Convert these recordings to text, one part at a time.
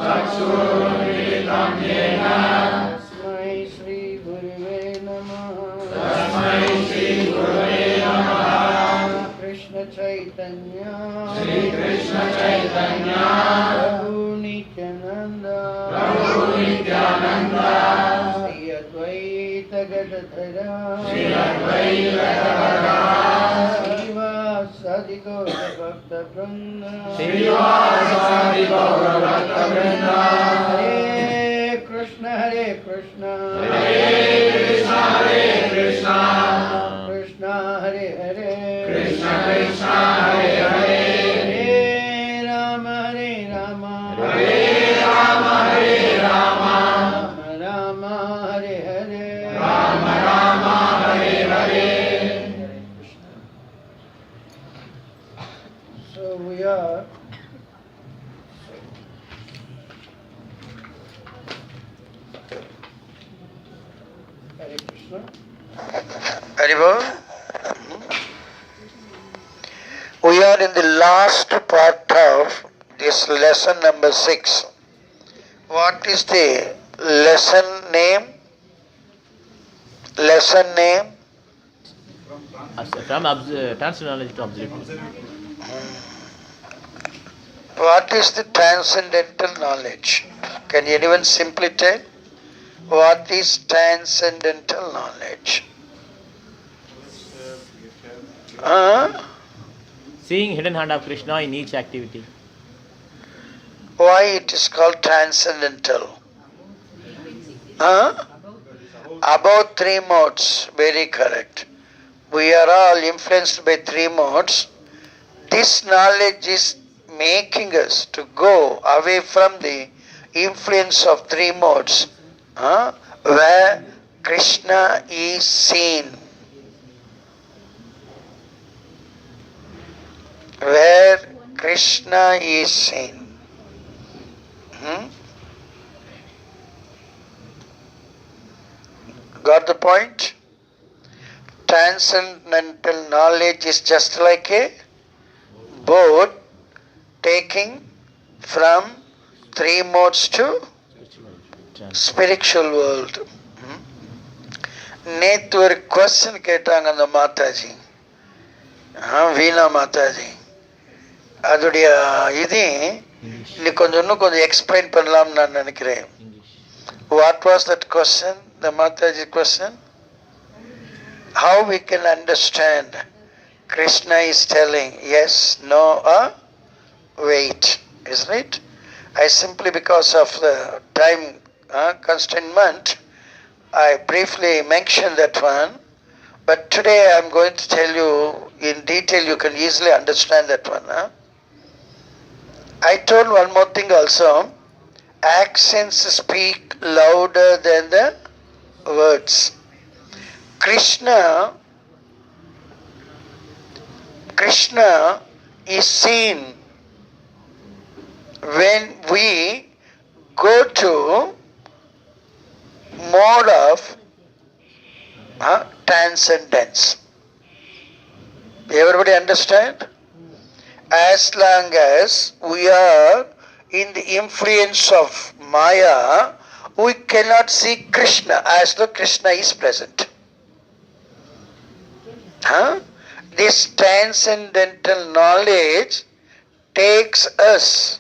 चक्षुरुन्मीलितं येन तस्मै श्रीगुरुवे नमः। कृष्ण चैतन्य प्रभु नित्यानंद श्री अद्वैत गदाधर श्रीवासादि गौर भक्त वृंद हरे Krishna Krishna Hare Hare Hare Ram Ram Hare Hare So we are Hare Krishna. Haribol. We are in the last part of this lesson number 6. What is the lesson name? From transcendental to objective. What is the transcendental knowledge? Can anyone simply tell? What is transcendental knowledge? Seeing hidden hand of Krishna in each activity. Why it is called transcendental? Above three modes. Very correct. We are all influenced by three modes. This knowledge is making us to go away from the influence of three modes, where Krishna is seen. Where Krishna is seen. Got the point? Transcendental knowledge is just like a boat taking from three modes to spiritual world. நேற்று ஒரு question கேட்டாங்க அந்த மாதாஜி, வீணா மாதாஜி. அதோடைய இது இன்னும் கொஞ்சம் explain பண்ணலாம்னு நான் நினைக்கிறேன். What was that question? The Mataji question? How we can understand Krishna is telling yes, no, or wait, isn't it? I simply, because of the time constraint, I briefly mentioned that one, but today I am going to tell you in detail. You can easily understand that one. I told one more thing also. Actions speak louder than the words. Krishna is seen when we go to mode of transcendence. Everybody understand? As long as we are in the influence of Maya, we cannot see Krishna as though Krishna is present. This transcendental knowledge takes us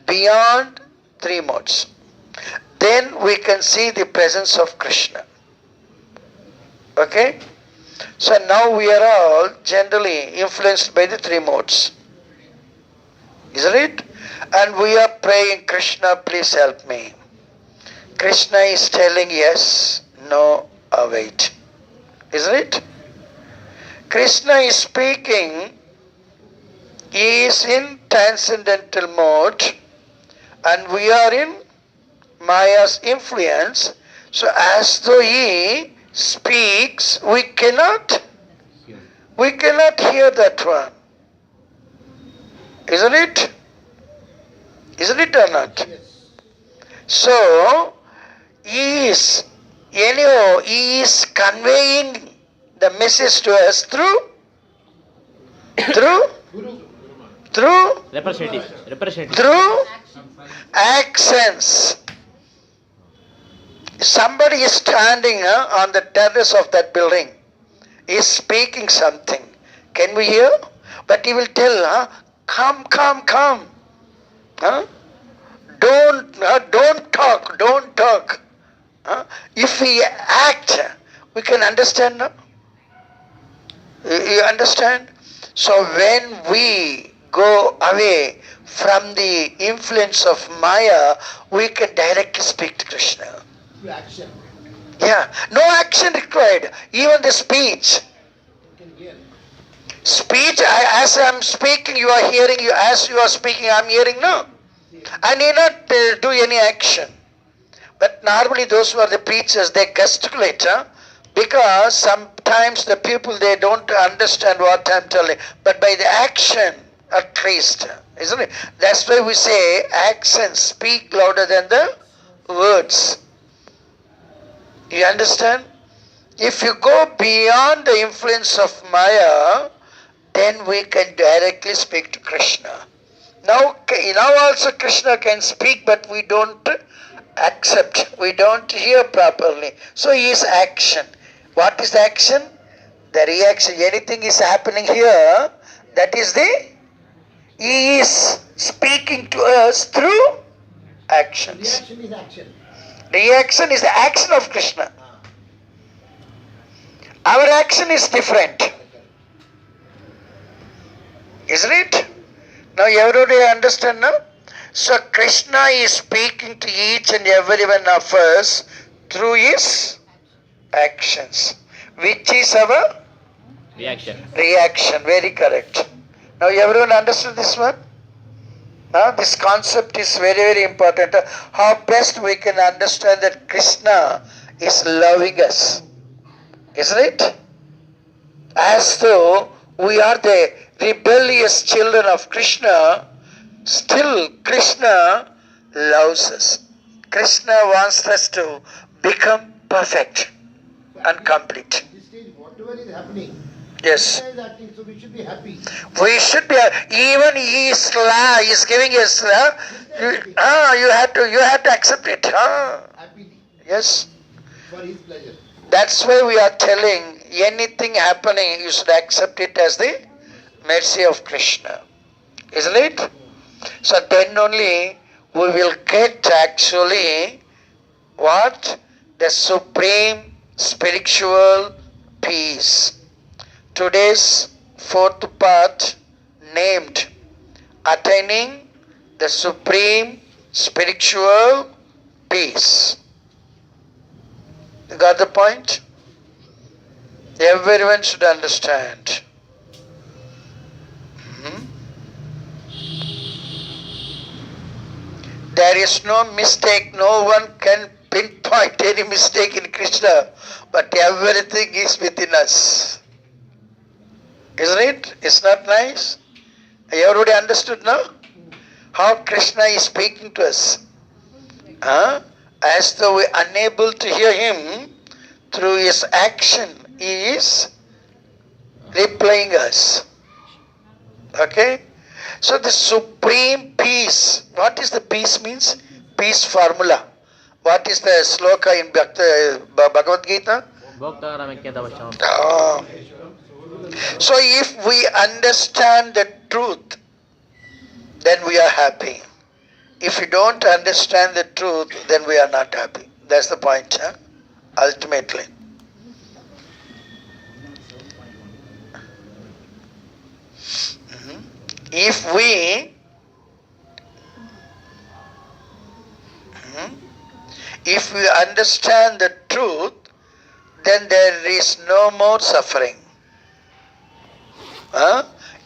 beyond three modes. Then we can see the presence of Krishna. Okay? So now we are all generally influenced by the three modes. Isn't it? And we are praying, Krishna, please help me. Krishna is telling yes, no, or wait. Isn't it? Krishna is speaking. He is in transcendental mode and we are in Maya's influence. So as though he speaks, we cannot hear that one. Isn't it? Isn't it or not? Yes. So, he is, anyhow, he is conveying the message to us through Guru. through accents. Somebody is standing on the terrace of that building. He is speaking something. Can we hear? But he will tell, come, come, come. Huh? Don't talk. If we act, we can understand. No? You understand? So when we go away from the influence of Maya, we can directly speak to Krishna. To action. Yeah, no action required. Even the speech. You can hear. Speech, as I am speaking, you are hearing. You as you are speaking, I am hearing. No, I need not do any action. But normally those who are the preachers, they gesticulate, because sometimes the people, they don't understand what I'm telling. But by the action, at least, isn't it? That's why we say accents speak louder than the words. You understand? If you go beyond the influence of Maya, then we can directly speak to Krishna. Now also Krishna can speak, but we don't accept. We don't hear properly. So he is action. What is the action? The reaction. Anything is happening here, that is he is speaking to us through actions. Reaction is action. Reaction is the action of Krishna. Our action is different. Isn't it? Now everybody understand now? So Krishna is speaking to each and every one of us through his actions. Which is our Reaction. reaction. Very correct. Now everyone understood this one? Now this concept is very, very important. How best we can understand that Krishna is loving us. Isn't it? As though we are the rebellious children of Krishna, still Krishna loves us. Krishna wants us to become perfect and complete. At this stage, whatever is happening, Yes. Krishna is acting, so we should be happy. We should be, even he is giving us, you have to accept it. Happily. Yes. For his pleasure. That's why we are telling, anything happening, you should accept it as the mercy of Krishna. Isn't it? So then only we will get actually what? The supreme spiritual peace. Today's fourth part named Attaining the Supreme Spiritual Peace. You got the point? Everyone should understand. There is no mistake. No one can pinpoint any mistake in Krishna, but everything is within us. Isn't it? It's not nice? Everybody understood now? How Krishna is speaking to us. As though we are unable to hear him, through his action, he is replying us. Okay? So the supreme peace. What is the peace means? Peace formula. What is the sloka in Bhagavad Gita? So if we understand the truth, then we are happy. If we don't understand the truth, then we are not happy. That's the point, ultimately. If we understand the truth, then there is no more suffering.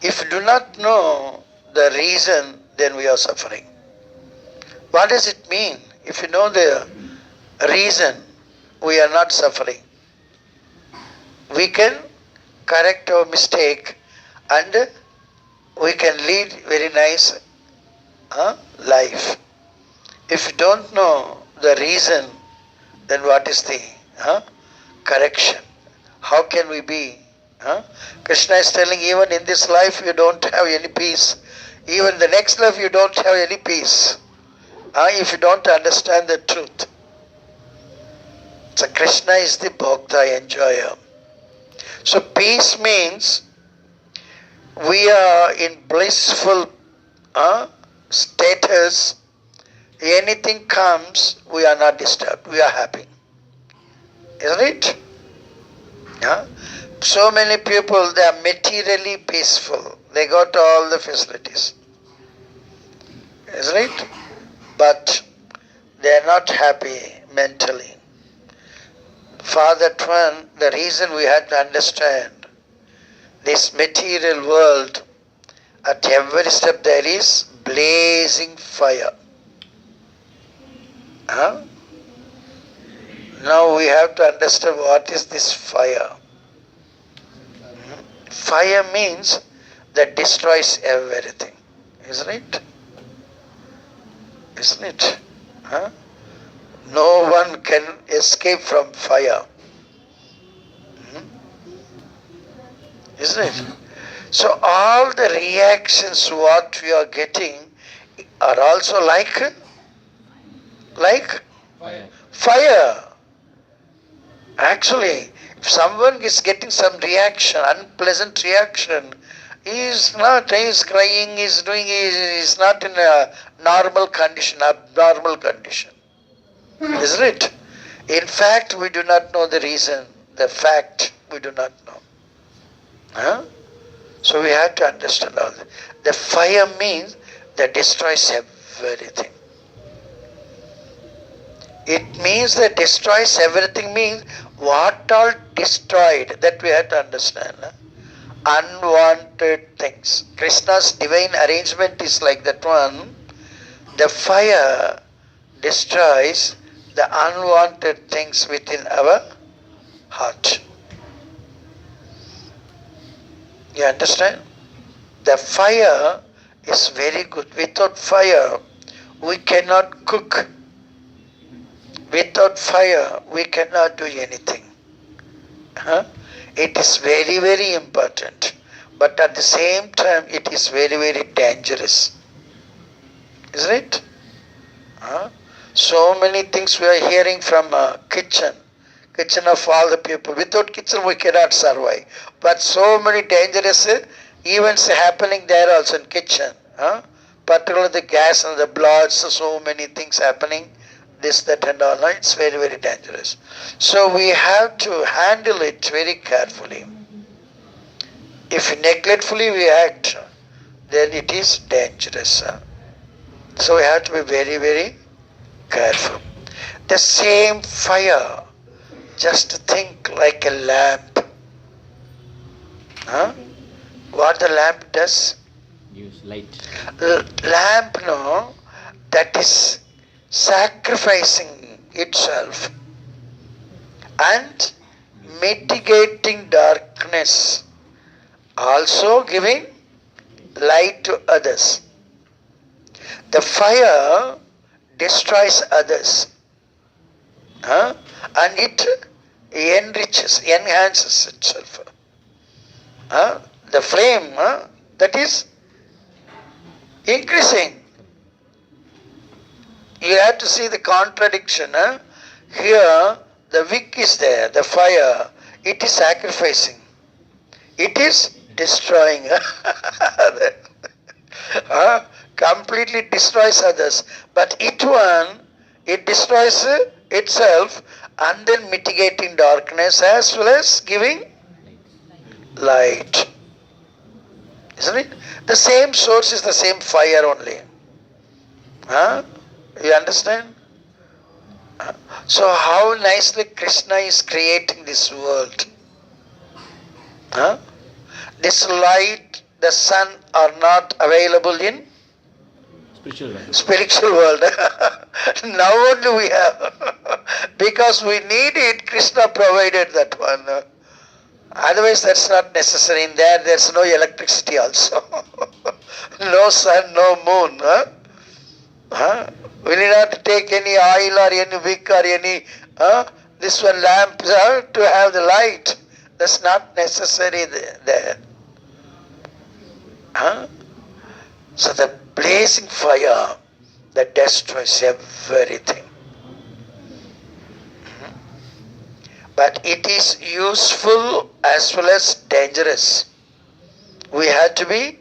If we do not know the reason, then we are suffering. What does it mean? If you know the reason, we are not suffering. We can correct our mistake and we can lead very nice life. If you don't know the reason, then what is the correction? How can we be? Krishna is telling, even in this life you don't have any peace. Even the next life you don't have any peace. If you don't understand the truth. So Krishna is the bhokta, enjoyer. So peace means we are in blissful status. Anything comes, we are not disturbed. We are happy. Isn't it? Yeah? So many people, they are materially peaceful. They got all the facilities. Isn't it? But they are not happy mentally. For that one, the reason we have to understand this material world, at every step there is blazing fire. Now we have to understand what is this fire. Fire means that destroys everything. Isn't it? Isn't it? No one can escape from fire. Isn't it? So all the reactions what we are getting are also like fire. Actually, if someone is getting some reaction, unpleasant reaction, he is crying, he is not in a normal condition, abnormal condition. Isn't it? In fact, we do not know the reason. The fact, we do not know. So we have to understand all that. The fire means that destroys everything. It means that destroys everything means what all destroyed, that we have to understand. Unwanted things. Krishna's divine arrangement is like that one. The fire destroys the unwanted things within our heart. You understand? The fire is very good. Without fire, we cannot cook. Without fire, we cannot do anything. It is very, very important. But at the same time, it is very, very dangerous. Isn't it? So many things we are hearing from kitchen of all the people. Without kitchen, we cannot survive. But so many dangerous events happening there also in kitchen. Particularly the gas and the bloods, so many things happening. This, that and all. It's very, very dangerous. So we have to handle it very carefully. If neglectfully we act, then it is dangerous. So we have to be very, very careful. The same fire, just think like a lamp. What the lamp does? Gives light. Lamp, no, that is sacrificing itself and mitigating darkness, also giving light to others. The fire destroys others, and it enhances itself. The flame that is increasing. You have to see the contradiction. Here, the wick is there, the fire. It is sacrificing. It is destroying. Completely destroys others. But it destroys itself and then mitigating darkness as well as giving light. Isn't it? The same source is the same fire only. You understand? So how nicely Krishna is creating this world. This light, the sun are not available in spiritual world. Now only we have. Because we need it, Krishna provided that one. Otherwise that's not necessary. In there's no electricity also. No sun, no moon. We need not to take any oil or any wick or any this one lamp to have the light. That's not necessary there. So the blazing fire that destroys everything. But it is useful as well as dangerous. We have to be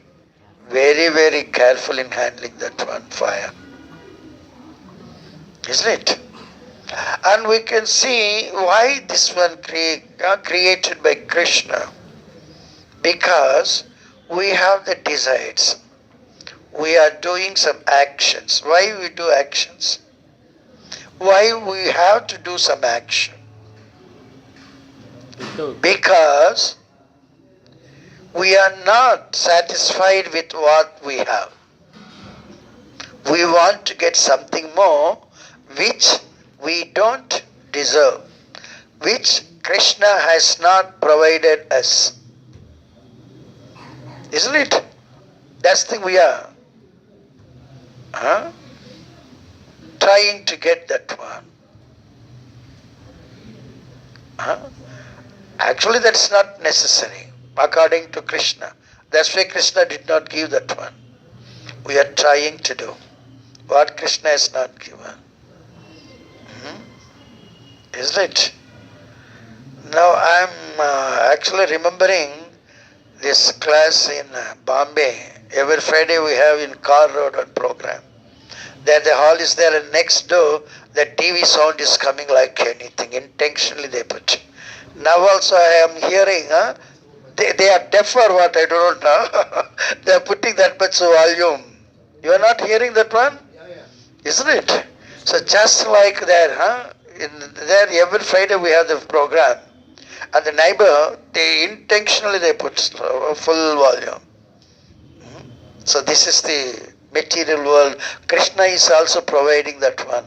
very, very careful in handling that one fire. Isn't it? And we can see why this one created by Krishna. Because we have the desires. We are doing some actions. Why we do actions? Why we have to do some action? Because we are not satisfied with what we have. We want to get something more which we don't deserve, which Krishna has not provided us. Isn't it? That's the thing we are. Trying to get that one. Actually, that's not necessary, according to Krishna. That's why Krishna did not give that one. We are trying to do what Krishna has not given. Isn't it? Now I'm actually remembering this class in Bombay. Every Friday we have in Car Road a program. There the hall is there and next door the TV sound is coming like anything. Intentionally they put. Now also I am hearing, they are deaf or what, I don't know. They are putting that much volume. You are not hearing that one? Yeah. Isn't it? So just like that, in there every Friday we have the program. And the neighbor, they intentionally put full volume. So this is the material world. Krishna is also providing that one.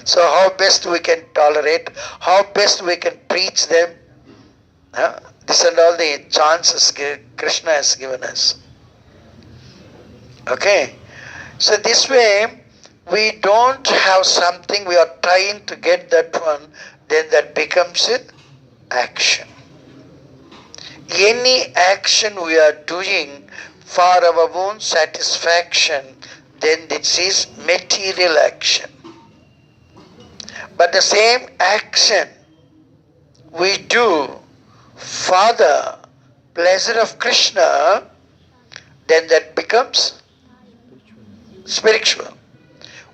So how best we can tolerate, how best we can preach them. This and all the chances Krishna has given us. Okay. So this way, we don't have something, we are trying to get that one, then that becomes an action. Any action we are doing for our own satisfaction, then this is material action. But the same action we do for the pleasure of Krishna, then that becomes spiritual.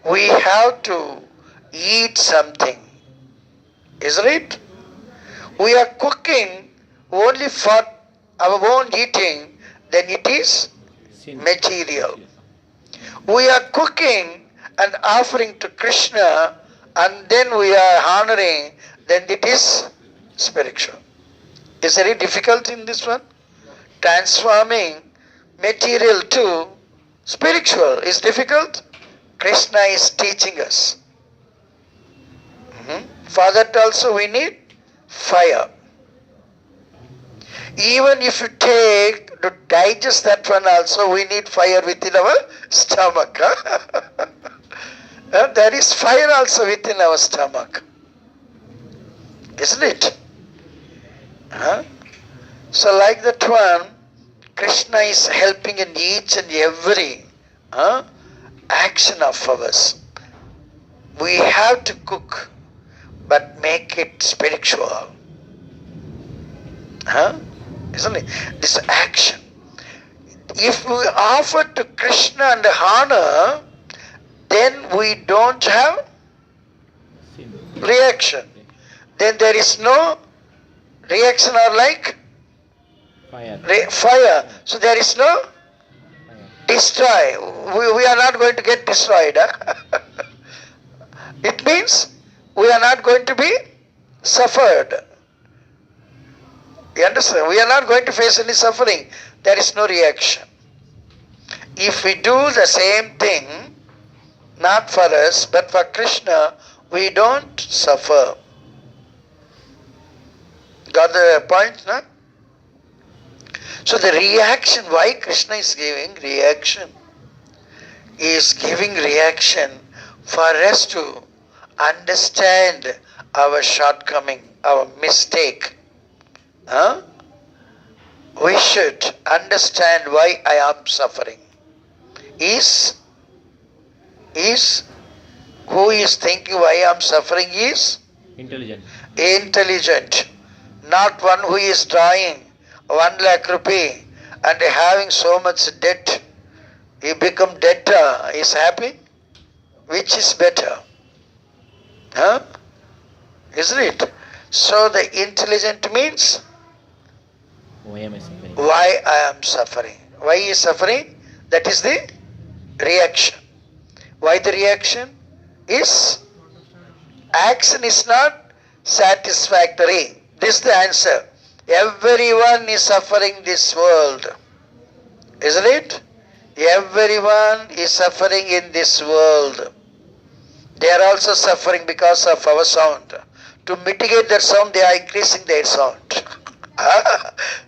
We have to eat something, isn't it? We are cooking only for our own eating, then it is material. We are cooking and offering to Krishna, and then we are honoring, then it is spiritual. Is there any difficulty in this one? Transforming material to spiritual is difficult. Krishna is teaching us. For that also we need fire. Even if you take to digest that one also, we need fire within our stomach. There is fire also within our stomach. Isn't it? So like that one, Krishna is helping in each and every action of ours. We have to cook, but make it spiritual. Isn't it? This action. If we offer to Krishna and honor, then we don't have reaction. Then there is no reaction or like fire. So there is no destroy. We are not going to get destroyed. It means we are not going to be suffered. You understand? We are not going to face any suffering. There is no reaction. If we do the same thing, not for us, but for Krishna, we don't suffer. Got the point, no? So the reaction, why Krishna is giving reaction? is giving reaction for us to understand our shortcoming, our mistake. Huh? We should understand why I am suffering. Is who is thinking why I am suffering is Intelligent. intelligent, not one who is drawing 1 lakh rupee and having so much debt. He become debtor, is happy. Which is better? Huh? Isn't it? So the intelligent means Why am I suffering? why I am suffering. Why he is suffering? That is the reaction. Why the reaction? Is action is not satisfactory. This is the answer. Everyone is suffering this world. Isn't it? Everyone is suffering in this world. They are also suffering because of our sound. To mitigate that sound, they are increasing their sound.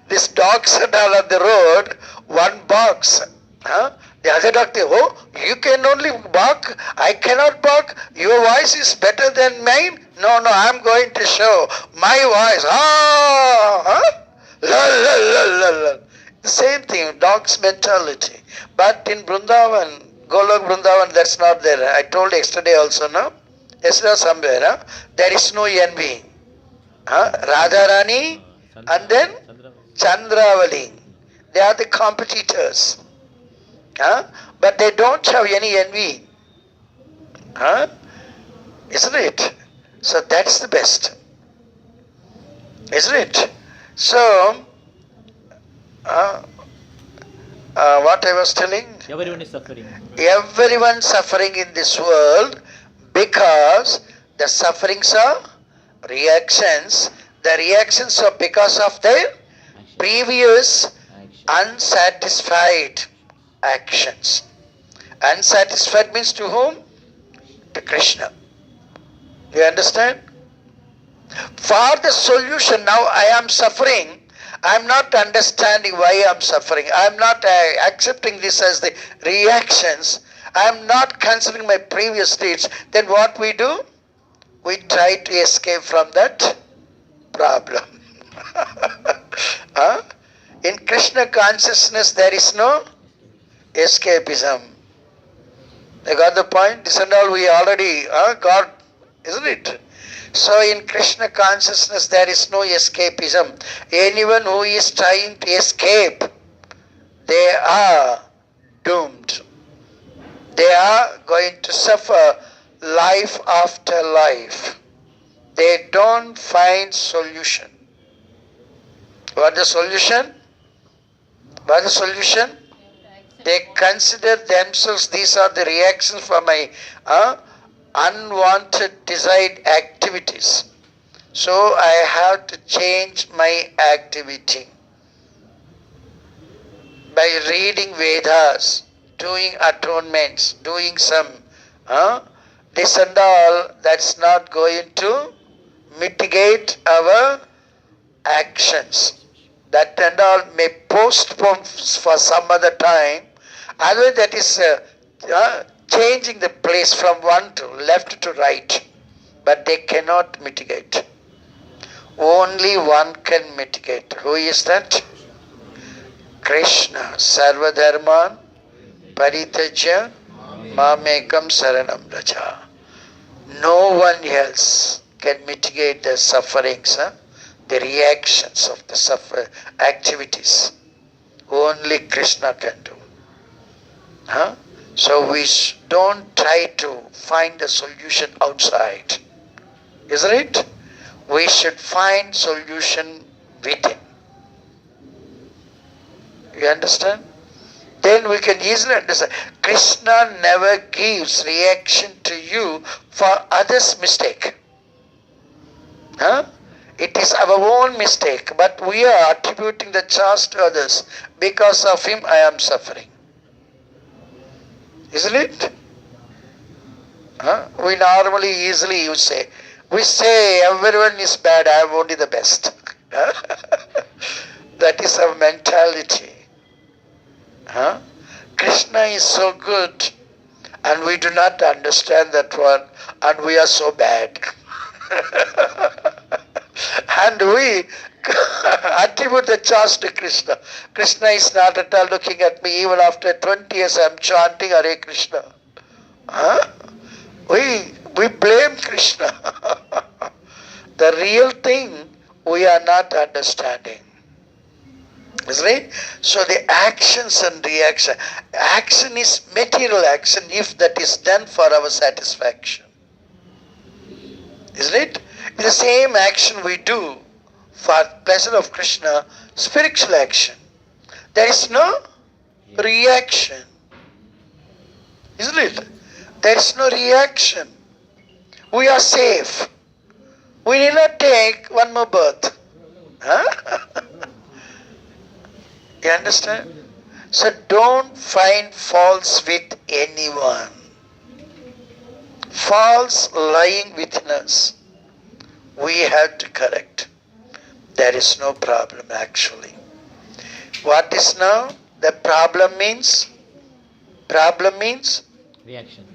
These dogs and all on the road, one barks. The other dog, oh, you can only bark, I cannot bark, your voice is better than mine. No, I am going to show my voice. La, la, la, la, la. The same thing, dog's mentality. But in Vrindavan, Golok Vrindavan, that's not there. I told yesterday also, no? Yesterday somewhere, huh? There is no envy. Radharani and then Chandravali. They are the competitors. But they don't have any envy. Isn't it? So that's the best. Isn't it? So, what I was telling? Everyone is suffering. Everyone suffering in this world because the sufferings are reactions. The reactions are because of their previous unsatisfied actions. Unsatisfied means to whom? To Krishna. You understand? For the solution, now I am suffering. I am not understanding why I am suffering. I am not accepting this as the reactions. I am not considering my previous states. Then what we do? We try to escape from that problem. In Krishna consciousness, there is no escapism. You got the point? This and all we already got, isn't it? So in Krishna consciousness, there is no escapism. Anyone who is trying to escape, they are doomed. They are going to suffer life after life. They don't find solution. What the solution? What the solution? They consider themselves, these are the reactions for my unwanted desired activities. So I have to change my activity. By reading Vedas, doing atonements, doing some this and all, that's not going to mitigate our actions. That and all may postpone for some other time. Otherwise, that is changing the place from one to left to right. But they cannot mitigate. Only one can mitigate. Who is that? Krishna. Sarva dharman parityaja mamekam saranam raja. No one else can mitigate the sufferings, the reactions of the activities. Only Krishna can do. So we don't try to find a solution outside. Isn't it? We should find solution within. You understand? Then we can easily understand. Krishna never gives reaction to you for others' mistake. It is our own mistake, but we are attributing the charge to others. Because of him, I am suffering. Isn't it? We normally easily we say everyone is bad, I am only the best. That is our mentality. Krishna is so good. And we do not understand that one, and we are so bad. And we attribute the charge to Krishna. Krishna is not at all looking at me. Even after 20 years I am chanting Hare Krishna. Huh? We blame Krishna. The real thing we are not understanding. Isn't it? So the actions and reaction. Action is material action if that is done for our satisfaction. Isn't it? The same action we do for pleasure of Krishna, spiritual action. There is no reaction. Isn't it? There is no reaction. We are safe. We need not take one more birth. Huh? You understand? So don't find faults with anyone. Faults lying within us, we have to correct. There is no problem actually. What is now? The problem means? Problem means? Reaction.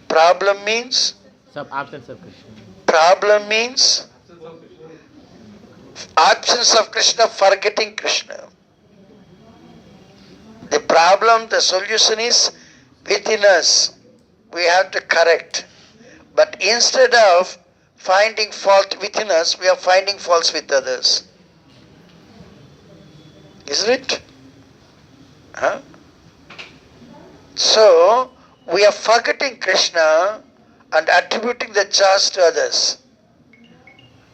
Problem means? Absence of Krishna. Problem means? Absence of Krishna, forgetting Krishna. The problem, the solution is within us. We have to correct. But instead of finding fault within us, we are finding faults with others. Isn't it? Huh? So, we are forgetting Krishna and attributing the charge to others.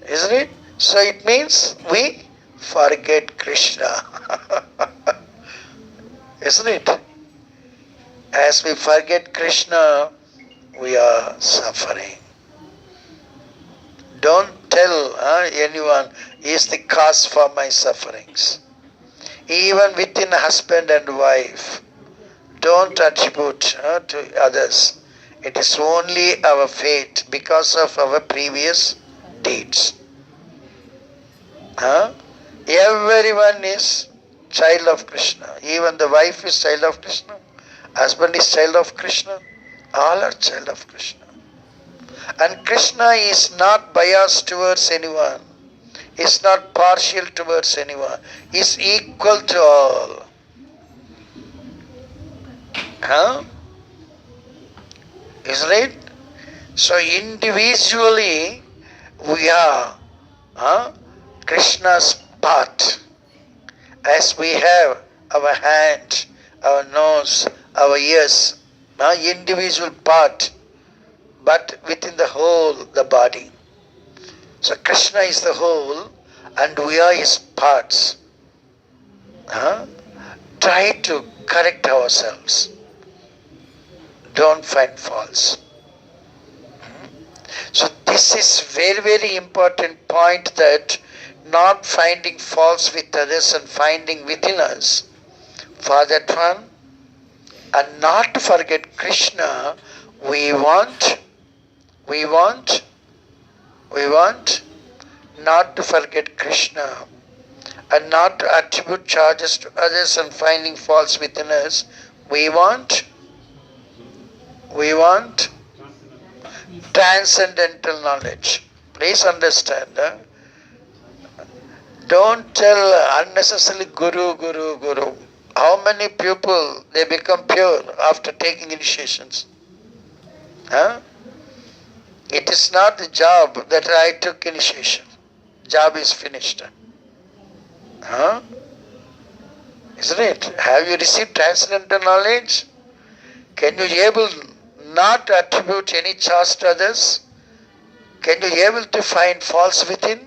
Isn't it? So it means we forget Krishna. Isn't it? As we forget Krishna, we are suffering. Don't tell anyone, he is the cause for my sufferings. Even within husband and wife, don't attribute to others. It is only our fate because of our previous deeds. Everyone is child of Krishna. Even the wife is child of Krishna. Husband is child of Krishna. All are child of Krishna. And Krishna is not biased towards anyone. He is not partial towards anyone. He is equal to all. Isn't it? So individually we are Krishna's part. As we have our hand, our nose, our ears, individual part, but within the whole, the body. So Krishna is the whole and we are his parts. Try to correct ourselves. Don't find faults. So this is very, very important point, that not finding faults with others and finding within us. For that one, and not to forget Krishna, we want not to forget Krishna and not to attribute charges to others and finding faults within us. We want transcendental knowledge. Please understand. Don't tell unnecessarily Guru. How many people they become pure after taking initiations? It is not the job that I took initiation. Job is finished. Isn't it? Have you received transcendental knowledge? Can you able not attribute any charge to others? Can you able to find faults within?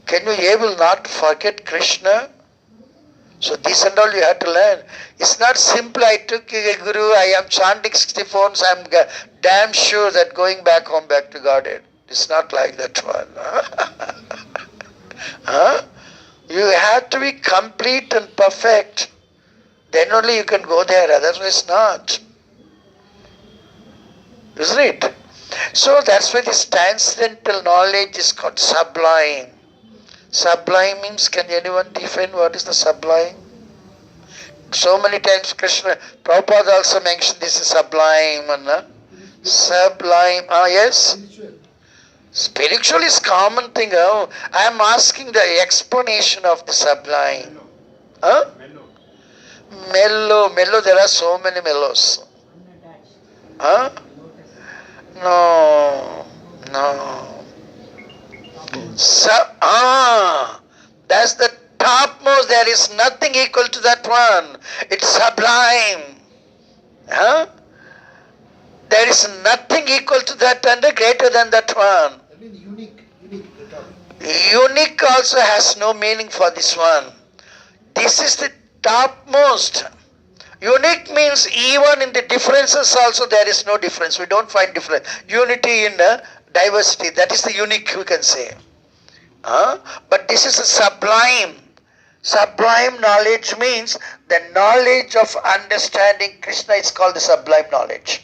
Can you able not forget Krishna? So this and all you have to learn. It's not simple, I took a guru, I am chanting 64, so I am damn sure that going back home, back to Godhead. It's not like that one. You have to be complete and perfect. Then only you can go there, otherwise not. Isn't it? So that's why this transcendental knowledge is called sublime. Sublime means, can anyone define what is the sublime? So many times Krishna, Prabhupada also mentioned this is sublime. Sublime, yes. Spiritual. Spiritual is common thing. I am asking the explanation of the sublime. Huh? Mellow, there are so many mellows. Huh? No. That's the topmost. There is nothing equal to that one. It's sublime. Huh? There is nothing equal to that and greater than that one. That means unique. The top. Unique also has no meaning for this one. This is the topmost. Unique means even in the differences also there is no difference. We don't find difference. Unity in diversity. That is the unique we can say. But this is a sublime. Sublime knowledge means the knowledge of understanding Krishna is called the sublime knowledge.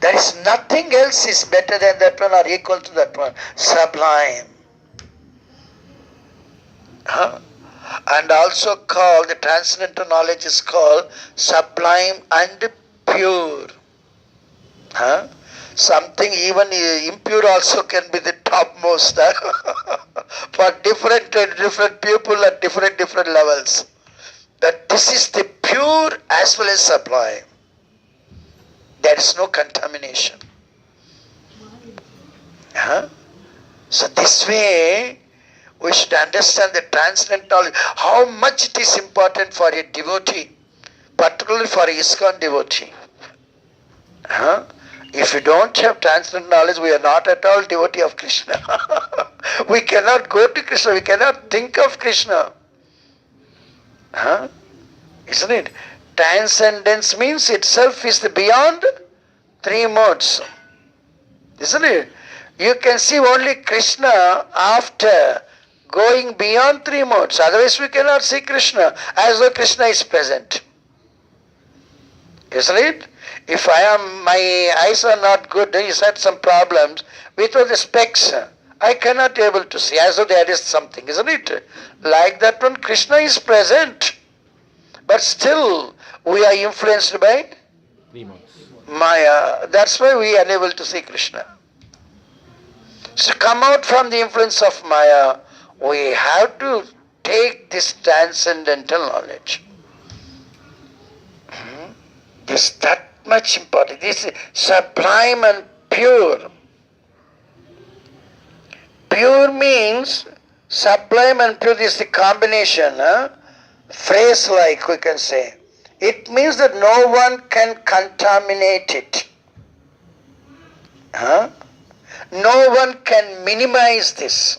There is nothing else is better than that one or equal to that one. Sublime. And also called, the transcendental knowledge is called sublime and pure. Something even impure also can be the topmost. For different people at different levels. But this is the pure as well as sublime. There is no contamination. So this way, we should understand the transcendental knowledge, how much it is important for a devotee, particularly for a ISKCON devotee. If we don't have transcendental knowledge, we are not at all devotee of Krishna. We cannot go to Krishna, we cannot think of Krishna. Isn't it? Transcendence means itself is the beyond three modes. Isn't it? You can see only Krishna after going beyond three modes. Otherwise we cannot see Krishna as though Krishna is present. Isn't it? If my eyes are not good, he had some problems, without the specs, I cannot be able to see as though there is something, isn't it? Like that one, Krishna is present. But still, we are influenced by Maya. That's why we are unable to see Krishna. So come out from the influence of Maya. We have to take this transcendental knowledge. This is that much important. This is sublime and pure. Pure means, sublime and pure is the combination, phrase like we can say. It means that no one can contaminate it. No one can minimize this.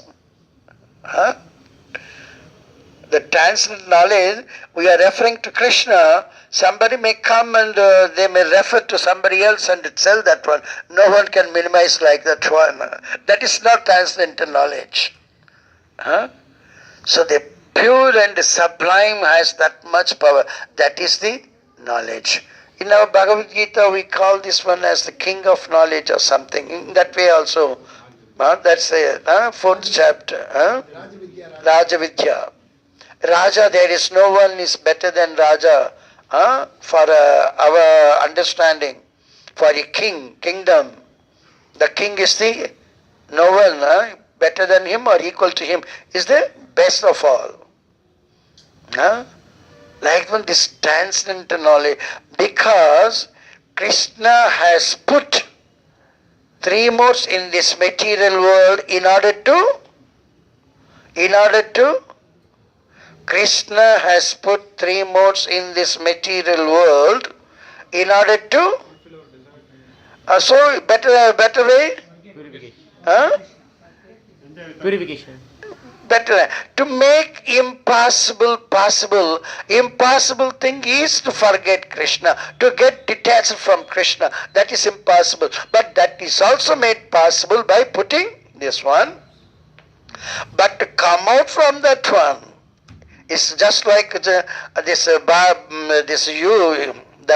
The transcendental knowledge, we are referring to Krishna. Somebody may come and they may refer to somebody else and tell that one. No one can minimize like that one. That is not transcendental knowledge. So the pure and the sublime has that much power. That is the knowledge. In our Bhagavad Gita, we call this one as the king of knowledge or something. In that way also. That's the fourth chapter. Raja Vidya. Raja, there is no one is better than Raja for our understanding. For a kingdom. The king is the, no one better than him or equal to him, is the best of all. Like when this transcendental knowledge, because Krishna has put three modes in this material world in order to Krishna has put three modes in this material world in order to so better way? Purification. Better to make impossible possible. Impossible thing is to forget Krishna, to get detached from Krishna. That is impossible. But that is also made possible by putting this one. But to come out from that one is just like the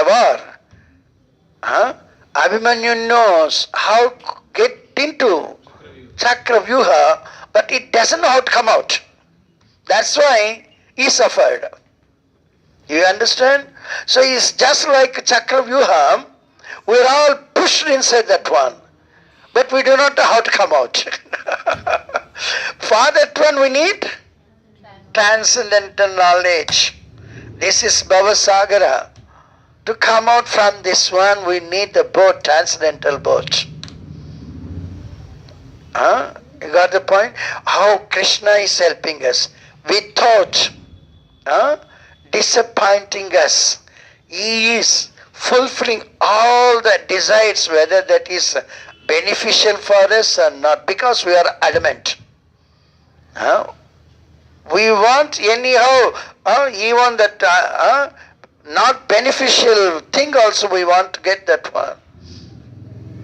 war. Abhimanyu knows how to get into Chakravyuha, but it doesn't know how to come out. That's why he suffered. You understand? So it's just like Chakravyuha. We're all pushed inside that one. But we do not know how to come out. For that one we need transcendental knowledge. This is Bhavasagara. To come out from this one, we need the boat, transcendental boat. You got the point? How Krishna is helping us without disappointing us. He is fulfilling all the desires, whether that is beneficial for us or not, because we are adamant. We want anyhow, even that not beneficial thing also we want to get that one.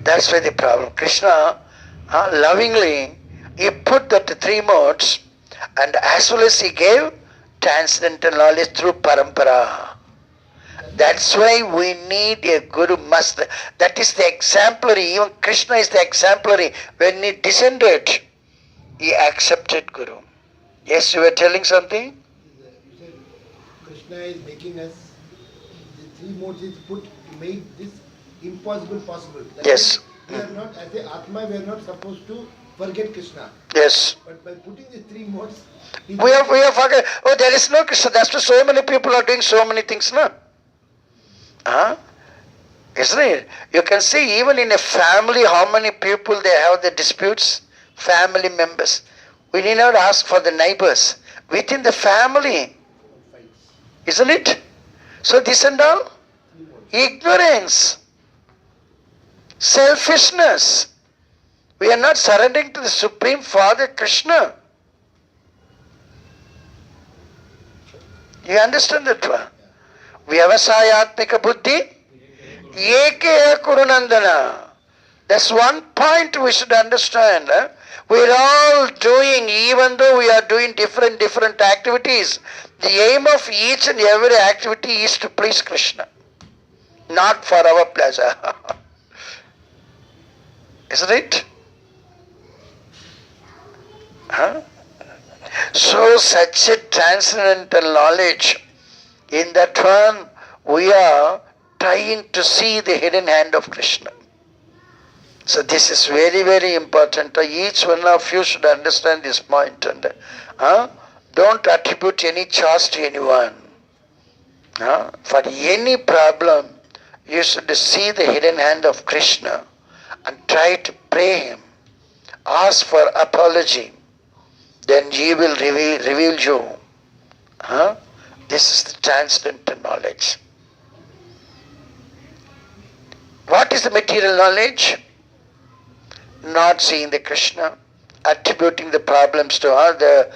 That's why the problem. Krishna lovingly, he put that three modes, and as well as he gave transcendental knowledge through parampara. That's why we need a guru must. That is the exemplary. Even Krishna is the exemplary. When he descended, he accepted guru. Yes, you were telling something? You said Krishna is making us, the three modes is put to make this impossible possible. That Yes. means we are not, as a Atma, we are not supposed to forget Krishna. Yes. But by putting the three modes, We have forget. Oh, there is no Krishna. That's why so many people are doing so many things now. Isn't it? You can see even in a family how many people they have the disputes. Family members. We need not ask for the neighbors. Within the family. Isn't it? So this and all? Ignorance. Selfishness. We are not surrendering to the Supreme Father Krishna. You understand that one? Vyavasayatmika buddhi Yekeha Kurunandana. That's one point we should understand. We're all doing, even though we are doing different activities, the aim of each and every activity is to please Krishna, not for our pleasure. Isn't it? So such a transcendental knowledge, in that one we are trying to see the hidden hand of Krishna. So this is very important. Each one of you should understand this point. And don't attribute any charge to anyone. For any problem, you should see the hidden hand of Krishna and try to pray him. Ask for apology. Then he will reveal you. This is the transcendental knowledge. What is the material knowledge? Not seeing the Krishna, attributing the problems to other,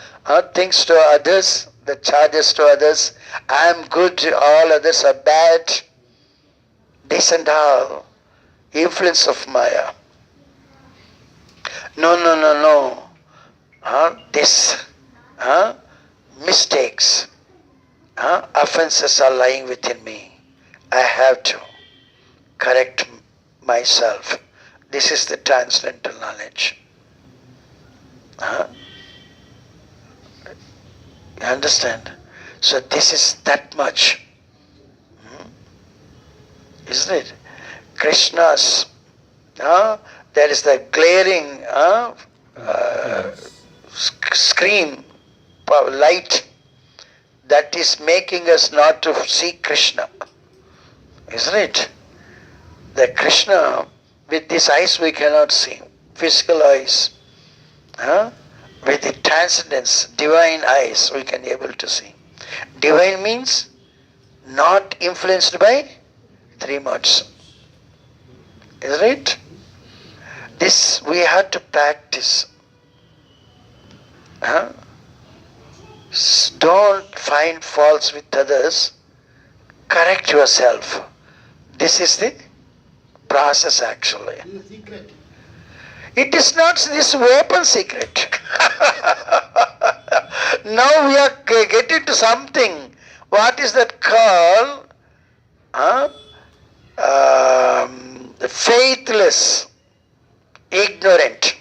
things to others, the charges to others. I am good, all others are bad. This and all. Influence of Maya. No. This mistakes, offenses are lying within me. I have to correct myself. This is the transcendental knowledge. You understand? So this is that much. Isn't it? Krishna's, there is the glaring screen, light that is making us not to see Krishna. Isn't it? The Krishna, with these eyes we cannot see, physical eyes. With the transcendence, divine eyes we can be able to see. Divine means not influenced by three modes. Isn't it? This we have to practice. Don't find faults with others. Correct yourself. This is the process actually. This is a secret. It is not this open secret. Now we are getting to something. What is that called? Faithless, ignorant.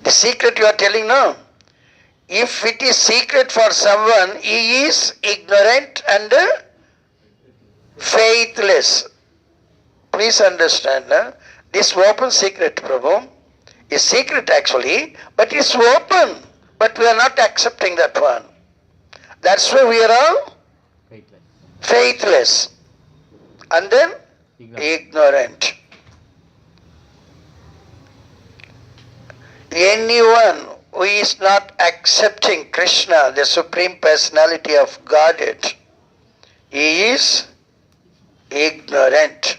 The secret you are telling now. if it is secret for someone, he is ignorant and faithless. Please understand, this open secret, Prabhu, is secret actually, but it's open. But we are not accepting that one. That's why we are all Faithless. faithless. And then ignorant. Anyone who is not accepting Krishna, the Supreme Personality of Godhead, he is ignorant.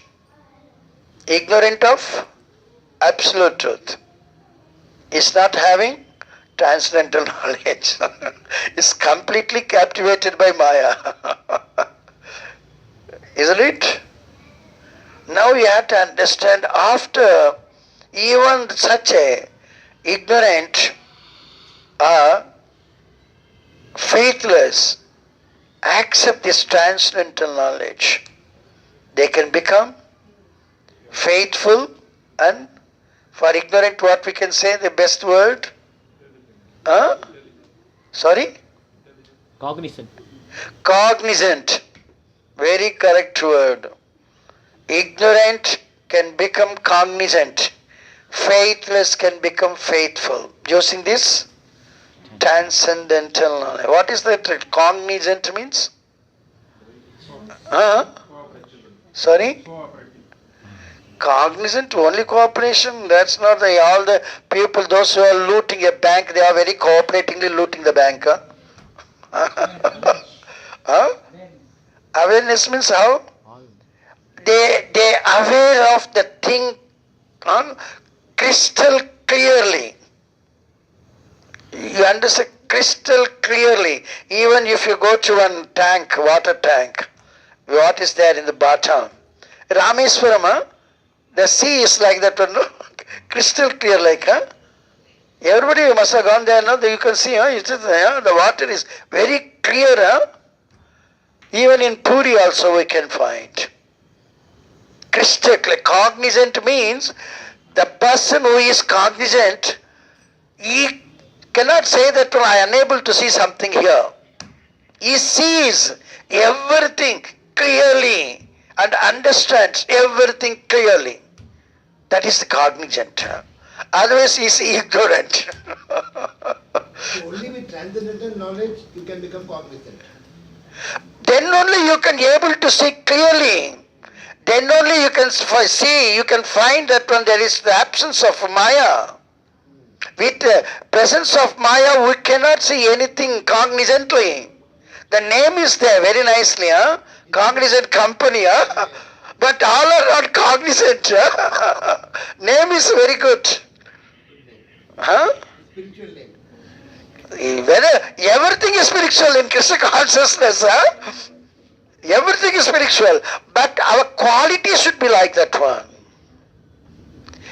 Ignorant of absolute truth. Is not having transcendental knowledge. Is completely captivated by Maya. Isn't it? Now you have to understand, after even such a ignorant or faithless accept this transcendental knowledge, they can become faithful. And for ignorant, what we can say, the best word? Sorry? Cognizant. Cognizant. Very correct word. Ignorant can become cognizant. Faithless can become faithful. Using this transcendental knowledge. What is that? Cognizant means? Sorry? Cognizant, only cooperation. That's not all the people, those who are looting a bank, they are very cooperatingly looting the bank. Awareness means how? They aware of the thing crystal clearly. You understand crystal clearly. Even if you go to one tank, water tank, what is there in the bottom? Rameswaram, the sea is like that one, no? Crystal clear like, Everybody must have gone there, no? You can see, the water is very clear, Even in Puri also we can find. Crystal clear. Cognizant means the person who is cognizant, he cannot say that I am unable to see something here. He sees everything clearly and understands everything clearly. That is the cognizant. Otherwise he is ignorant. So only with transcendental knowledge you can become cognizant. Then only you can be able to see clearly. Then only you can see, you can find that when there is the absence of Maya. With the presence of Maya, we cannot see anything cognizantly. The name is there very nicely, Cognizant company, but all are not cognizant. Name is very good. Spiritual name. Everything is spiritual in Krishna consciousness. Everything is spiritual, but our quality should be like that one.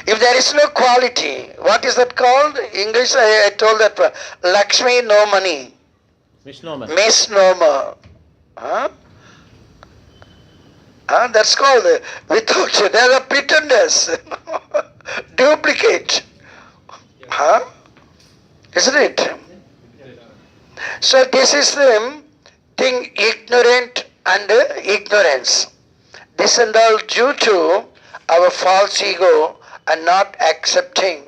If there is no quality, what is that called? English, I told that one. Lakshmi, no money. Misnomer. Misnomer. That's called without, they are pretenders. Duplicate. Isn't it? So this is the thing, ignorant and ignorance. This and all due to our false ego and not accepting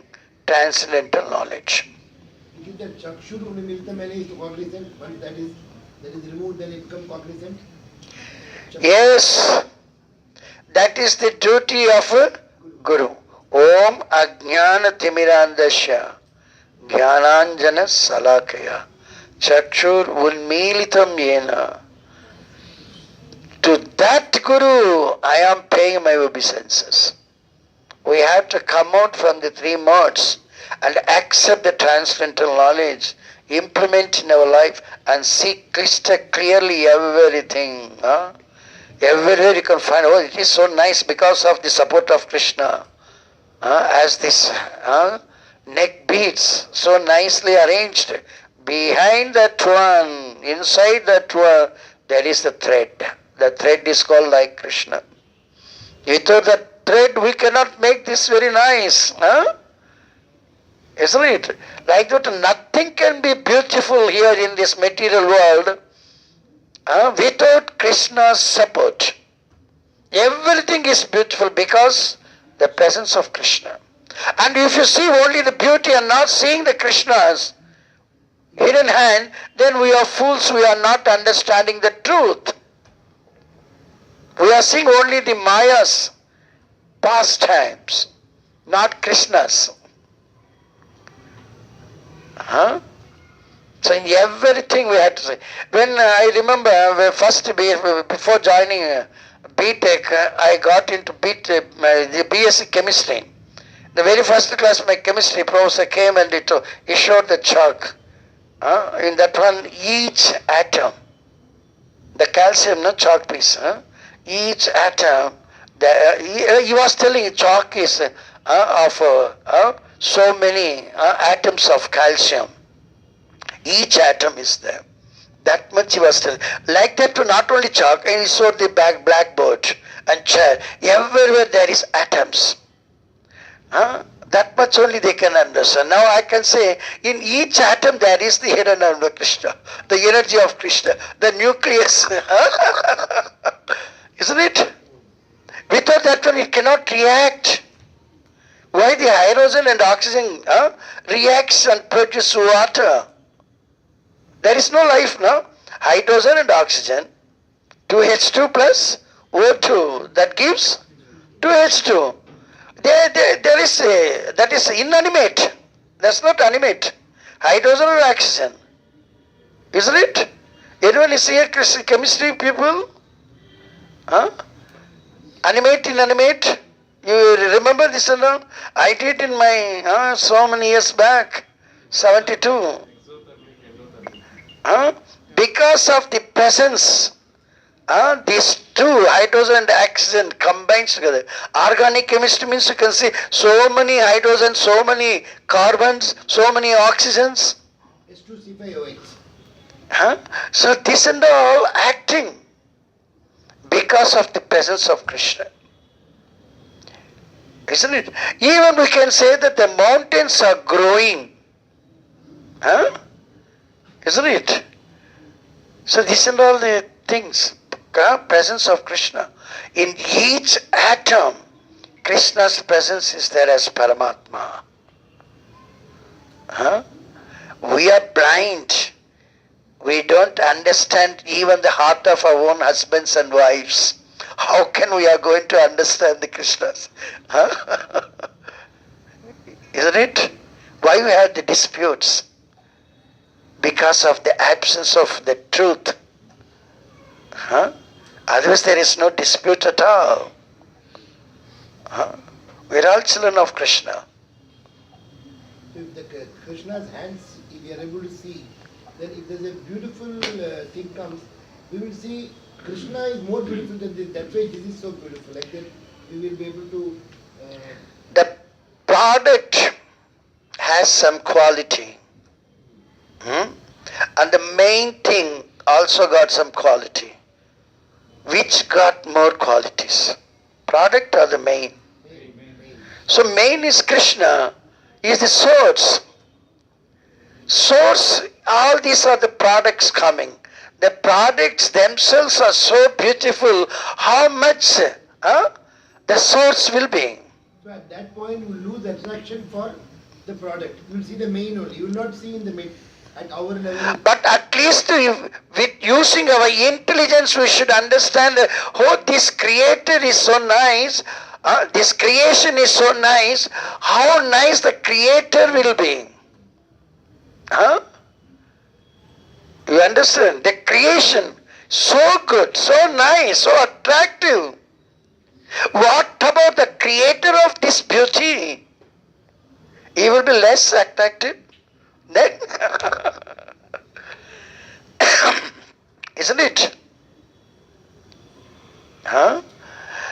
transcendental knowledge. Is it that Chakshur Unimiltamene is cognizant? Once that is removed, then it becomes cognizant? Yes, that is the duty of a Guru. Om Ajnana Timirandasya Jnananjana Salakaya Chakshur Unmilitam Yena. To that Guru I am paying my obeisances. We have to come out from the three modes and accept the transcendental knowledge, implement in our life and see crystal clearly everything. Everywhere you can find, oh, it is so nice because of the support of Krishna. As this neck beads so nicely arranged. Behind that one, inside that one, there is the thread. The thread is called like Krishna. Without the thread, we cannot make this very nice. Isn't it? Like that, nothing can be beautiful here in this material world without Krishna's support. Everything is beautiful because the presence of Krishna. And if you see only the beauty and not seeing the Krishna's hidden hand, then we are fools, we are not understanding the truth. We are seeing only the Maya's pastimes, not Krishna's. So in everything we have to say. When I remember before joining B.Tech, I got into the BSc chemistry. The very first class, my chemistry professor came and he showed the chalk. In that one, each atom, the calcium chalk piece, each atom, he was telling chalk is of so many atoms of calcium. Each atom is there. That much he was telling. Like that to not only chalk, and he showed the blackboard and chair. Everywhere there is atoms. That much only they can understand. Now I can say, in each atom there is the hidden energy of Krishna, the energy of Krishna, the nucleus. Isn't it? Without that one it cannot react. Why the hydrogen and oxygen reacts and produce water? There is no life now. Hydrogen and oxygen, 2H2 plus O2, that gives 2H2. That is inanimate. That's not animate. Hydrogen or oxygen. Isn't it? Anyone is here chemistry people? Animate, inanimate? You remember this or not? I did in my so many years back, 72. Because of the presence, these two, hydrogen and oxygen, combined together. Organic chemistry means you can see so many hydrogens, so many carbons, so many oxygens. H2C5OH. So this and all acting because of the presence of Krishna. Isn't it? Even we can say that the mountains are growing. Isn't it? So this and all the things, presence of Krishna. In each atom, Krishna's presence is there as Paramatma. We are blind. We don't understand even the heart of our own husbands and wives. How can we are going to understand the Krishnas? Isn't it? Why we have the disputes? Because of the absence of the truth. Otherwise there is no dispute at all. We are all children of Krishna. If the Krishna's hands, if we are able to see, then if there's a beautiful thing comes, we will see Krishna is more beautiful than this. That's why this is so beautiful. Like that, we will be able to. The product has some quality. And the main thing also got some quality. Which got more qualities? Product or the main? So main is Krishna, is the source. Source, all these are the products coming. The products themselves are so beautiful, how much the source will be. So at that point, you will lose attraction for the product. You will see the main only. You will not see in the main. At our level. But at least with using our intelligence, we should understand that, oh, this creator is so nice, this creation is so nice, how nice the creator will be. You understand? The creation, so good, so nice, so attractive. What about the creator of this beauty? He will be less attractive. Then, isn't it?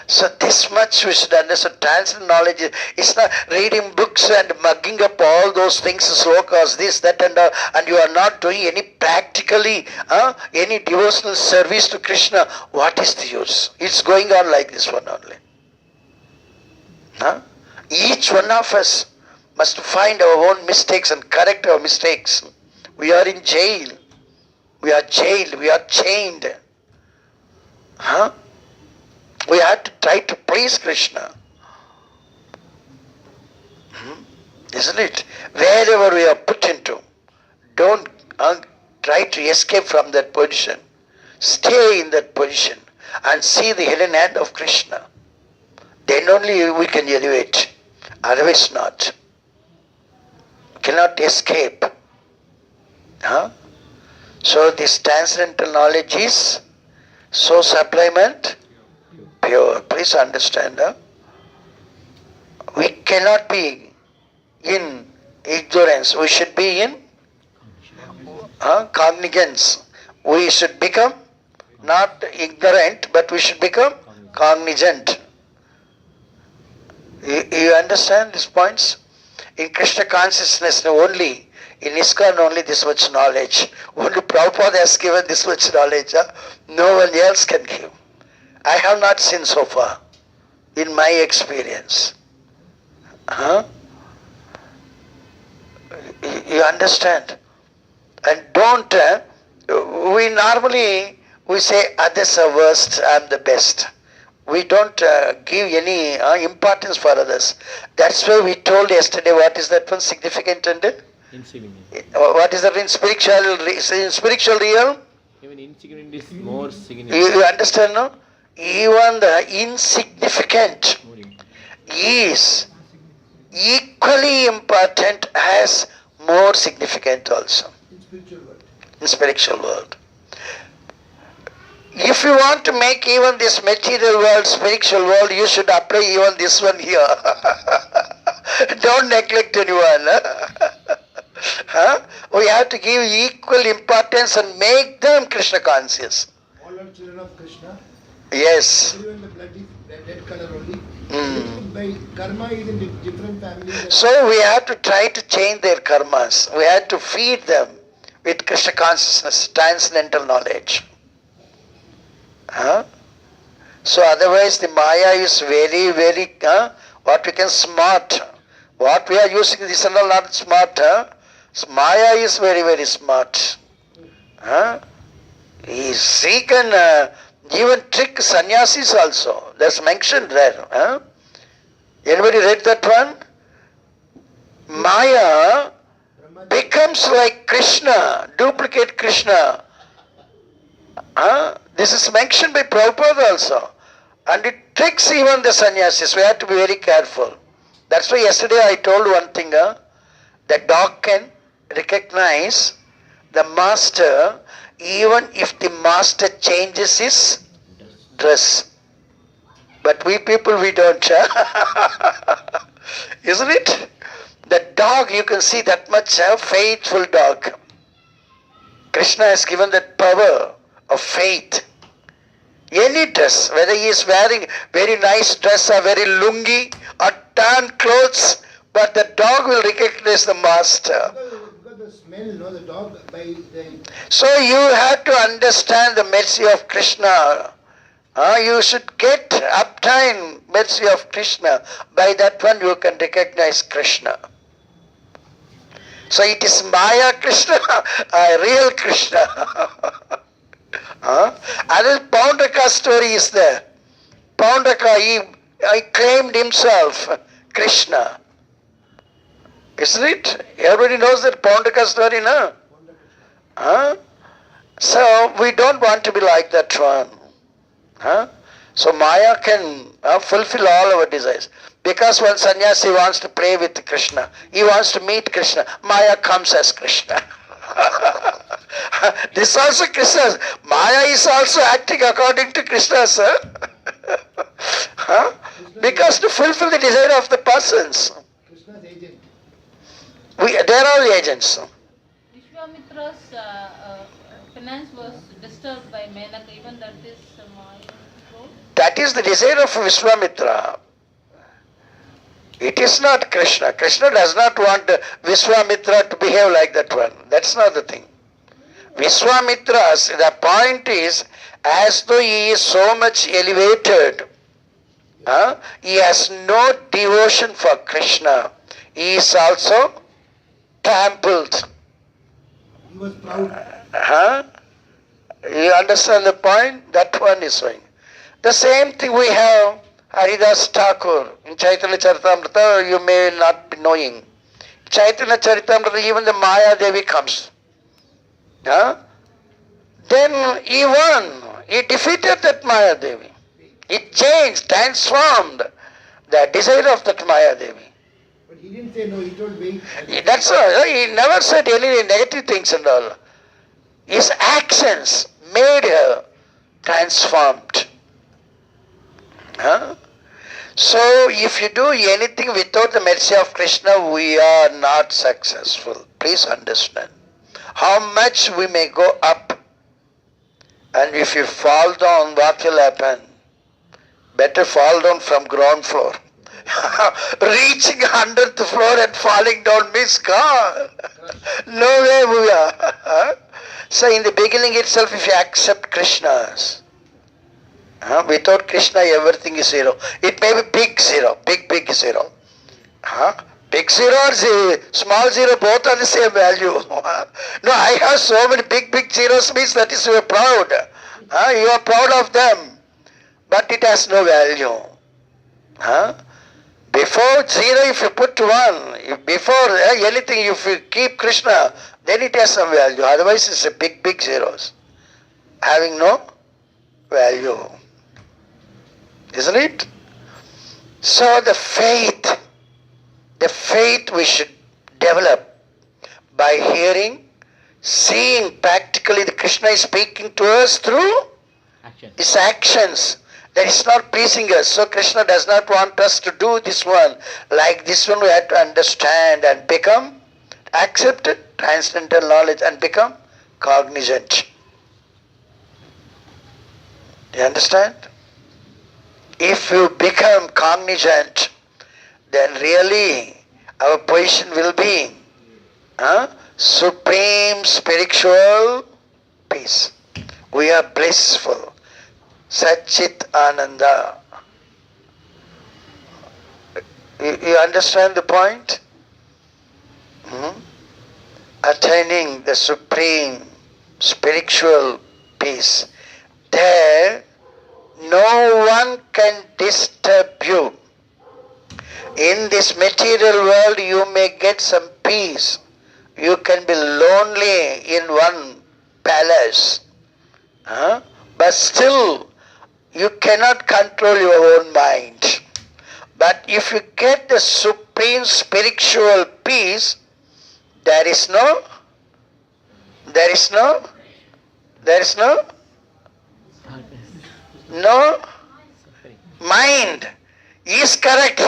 So this much we should understand. Transcendental knowledge is not reading books and mugging up all those things, slokas, this, that and you are not doing any practically, any devotional service to Krishna. What is the use? It's going on like this one only. Each one of us, must find our own mistakes and correct our mistakes. We are in jail. We are jailed. We are chained. Huh? We have to try to please Krishna. Isn't it? Wherever we are put into, don't try to escape from that position. Stay in that position and see the hidden hand of Krishna. Then only we can elevate. Otherwise not. Cannot escape. Huh? So this transcendental knowledge is so sublime and pure. Please understand. Huh? We cannot be in ignorance. We should be in cognizance. We should become not ignorant, but we should become cognizant. You understand these points? In Krishna consciousness only, in ISKCON only this much knowledge. Only Prabhupada has given this much knowledge. No one else can give. I have not seen so far, in my experience. You understand? And don't, we normally, we say others are worst, I am the best. We don't give any importance for others. That's why we told yesterday, what is that one significant and Insignificant. what is that in spiritual realm? Even insignificant is more significant. You understand, no? Even the insignificant More important. is equally important as more significant also In spiritual world. in spiritual world. If you want to make even this material world, spiritual world, you should apply even this one here. Don't neglect anyone. We have to give equal importance and make them Krishna conscious. All are children of Krishna. Yes. Even the blood is red color only. By karma is in different families. So we have to try to change their karmas. We have to feed them with Krishna consciousness, transcendental knowledge. So otherwise the Maya is very, very, what we can smart. What we are using, this is not smart. Maya is very, very smart. He can even trick sannyasis also. That's mentioned there. Anybody read that one? Maya becomes like Krishna, duplicate Krishna. This is mentioned by Prabhupada also. And it tricks even the sannyasis. We have to be very careful. That's why yesterday I told one thing. The dog can recognize the master even if the master changes his dress. But we people, we don't. Isn't it? The dog, you can see that much faithful dog. Krishna has given that power of faith. Any dress, whether he is wearing very nice dress or very lungi or tan clothes, but the dog will recognize the master. Because the smell, no, the dog by the. So you have to understand the mercy of Krishna. You should get obtain mercy of Krishna. By that one you can recognize Krishna. So it is Maya Krishna, real Krishna. Other Poundaka story is there. Poundaka, he claimed himself Krishna. Isn't it? Everybody knows that Poundaka story, no? So we don't want to be like that one. So Maya can fulfill all our desires. Because when sannyasi wants to play with Krishna, he wants to meet Krishna, Maya comes as Krishna. This also Krishna. Maya is also acting according to Krishna, sir. Because to fulfill the desire of the persons. Krishna's agent. They are all agents. Vishwamitra's finance was disturbed by Menaka, even that is Maya's role. That is the desire of Vishwamitra. It is not Krishna. Krishna does not want Vishwamitra to behave like that one. That's not the thing. Vishwamitra's, the point is, as though he is so much elevated, he has no devotion for Krishna. is also trampled. He was proud. Huh? You understand the point? That one is showing. The same thing we have Haridas Thakur in Chaitanya Charitamrita, you may not be knowing. Chaitanya Charitamrita, even the Maya Devi comes. Huh? Then he won. He defeated that Maya Devi. He changed, transformed the desire of that Maya Devi. But he didn't say no, he told wait. That's all. He never said any negative things and all. His actions made her transformed. Huh? So if you do anything without the mercy of Krishna, we are not successful. Please understand. How much we may go up, and if you fall down, what will happen? Better fall down from ground floor. Reaching 100th floor and falling down means God. No way we are. So in the beginning itself, if you accept Krishna's, without Krishna everything is zero. It may be big zero, big zero. Big zero or small zero, both are the same value. No, I have so many big zeros means that is you are proud. You are proud of them. But it has no value. Before zero, if you put one, before anything, if you keep Krishna, then it has some value. Otherwise, it's a big zeros, having no value. Isn't it? So the faith we should develop by hearing, seeing practically the Krishna is speaking to us through his actions. That is not pleasing us. So Krishna does not want us to do this one. Like this one we have to understand and become, accept it, transcendental knowledge and become cognizant. You understand? If you become cognizant, then really our position will be supreme spiritual peace. We are blissful. Satchit Ananda. You understand the point? Attaining the supreme spiritual peace. There, no one can disturb you. In this material world, you may get some peace. You can be lonely in one palace. But still, you cannot control your own mind. But if you get the supreme spiritual peace, there is no mind. Is correct.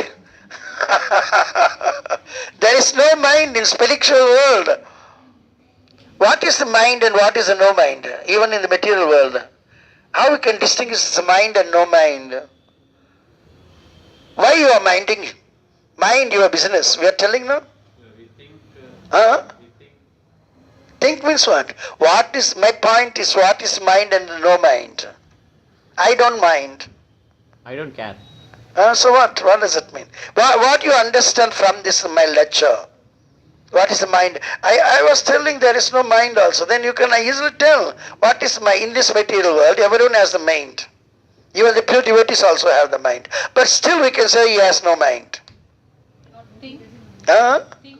There is no mind in spiritual world. What is the mind and what is the no mind? Even in the material world. How we can distinguish the mind and no mind? Why you are minding? Mind your business. We are telling now? Think means what? My point is what is mind and no mind? I don't mind. I don't care. So what? What does it mean? What you understand from this my lecture? What is the mind? I was telling there is no mind also. Then you can easily tell what is mind. In this material world, everyone has the mind. Even the pure devotees also have the mind. But still we can say he has no mind. Think. Think.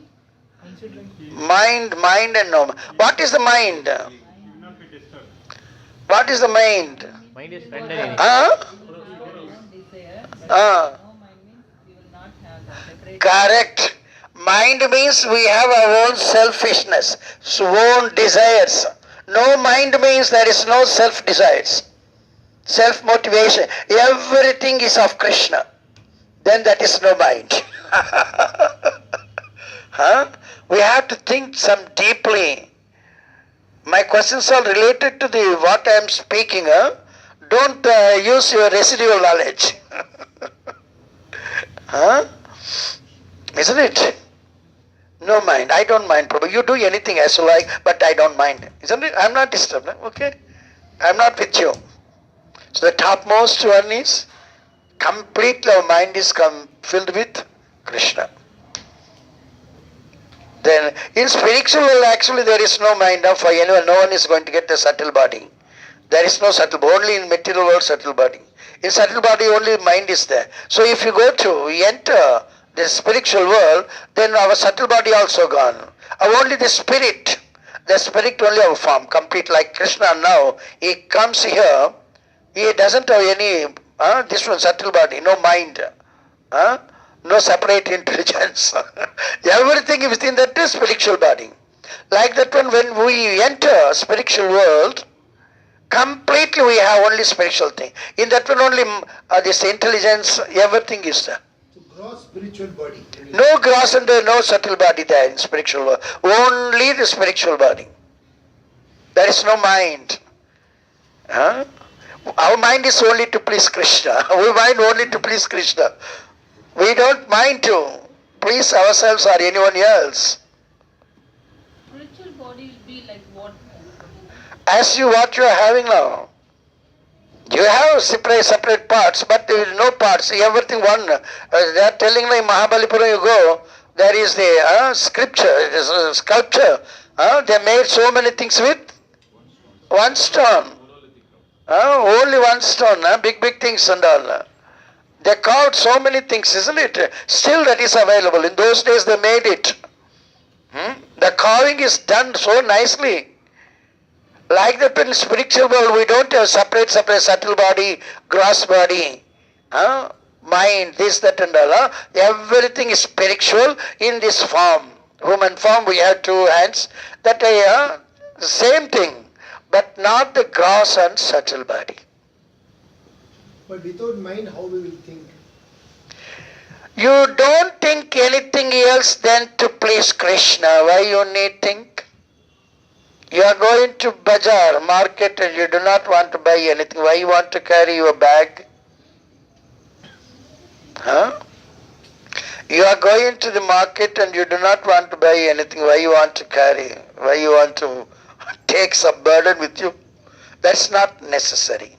Mind and no. What is the mind? What is the mind? Mind is friend and enemy. Correct. Mind means we have our own selfishness, own desires. No mind means there is no self-desires, self-motivation. Everything is of Krishna. Then that is no mind. We have to think some deeply. My questions are related to what I am speaking. Don't use your residual knowledge. Isn't it? No mind. I don't mind, Prabhu. You do anything as you like, but I don't mind. Isn't it? I'm not disturbed. Okay? I'm not with you. So the topmost one is completely our mind is filled with Krishna. Then in spiritual world actually there is no mind for anyone. No one is going to get a subtle body. There is no subtle body. Only in material world subtle body. In subtle body only mind is there. So if you go to enter the spiritual world, then our subtle body also gone. Only the spirit only our form, complete like Krishna now. He comes here, he doesn't have any this one subtle body, no mind, no separate intelligence. Everything within that is spiritual body. Like that one, when we enter spiritual world, completely we have only spiritual thing. In that one only this intelligence, everything is there. So gross spiritual body. No gross and no subtle body there in spiritual world. Only the spiritual body. There is no mind. Our mind is only to please Krishna. We mind only to please Krishna. We don't mind to please ourselves or anyone else. Spiritual body will be like what? As what you are having now. You have separate parts, but there is no parts. Everything one. They are telling in Mahabalipuram you go, there is the scripture, it is a sculpture. They made so many things with one stone. Only one stone, big things and all. They carved so many things, isn't it? Still that is available. In those days they made it. The carving is done so nicely. Like that in spiritual world, we don't have separate subtle body, gross body, mind, this, that and all. Everything is spiritual in this form. Human form, we have two hands. That same thing, but not the gross and subtle body. But without mind, how we will think? You don't think anything else than to please Krishna. Why you need think? You are going to bazaar, market, and you do not want to buy anything. Why you want to carry your bag? You are going to the market and you do not want to buy anything. Why you want to carry? Why you want to take some burden with you? That's not necessary.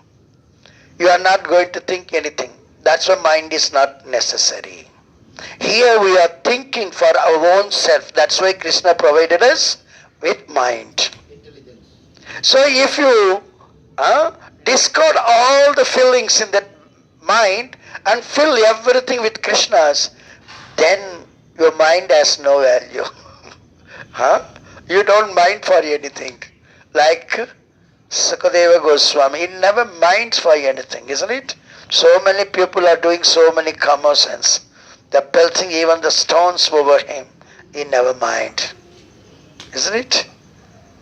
You are not going to think anything. That's why mind is not necessary. Here we are thinking for our own self. That's why Krishna provided us with mind. Intelligence. So if you discard all the feelings in that mind and fill everything with Krishna's, then your mind has no value. You don't mind for anything. Like Sukadeva Goswami, he never minds for anything, isn't it? So many people are doing so many commotions. They're pelting even the stones over him. He never mind. Isn't it?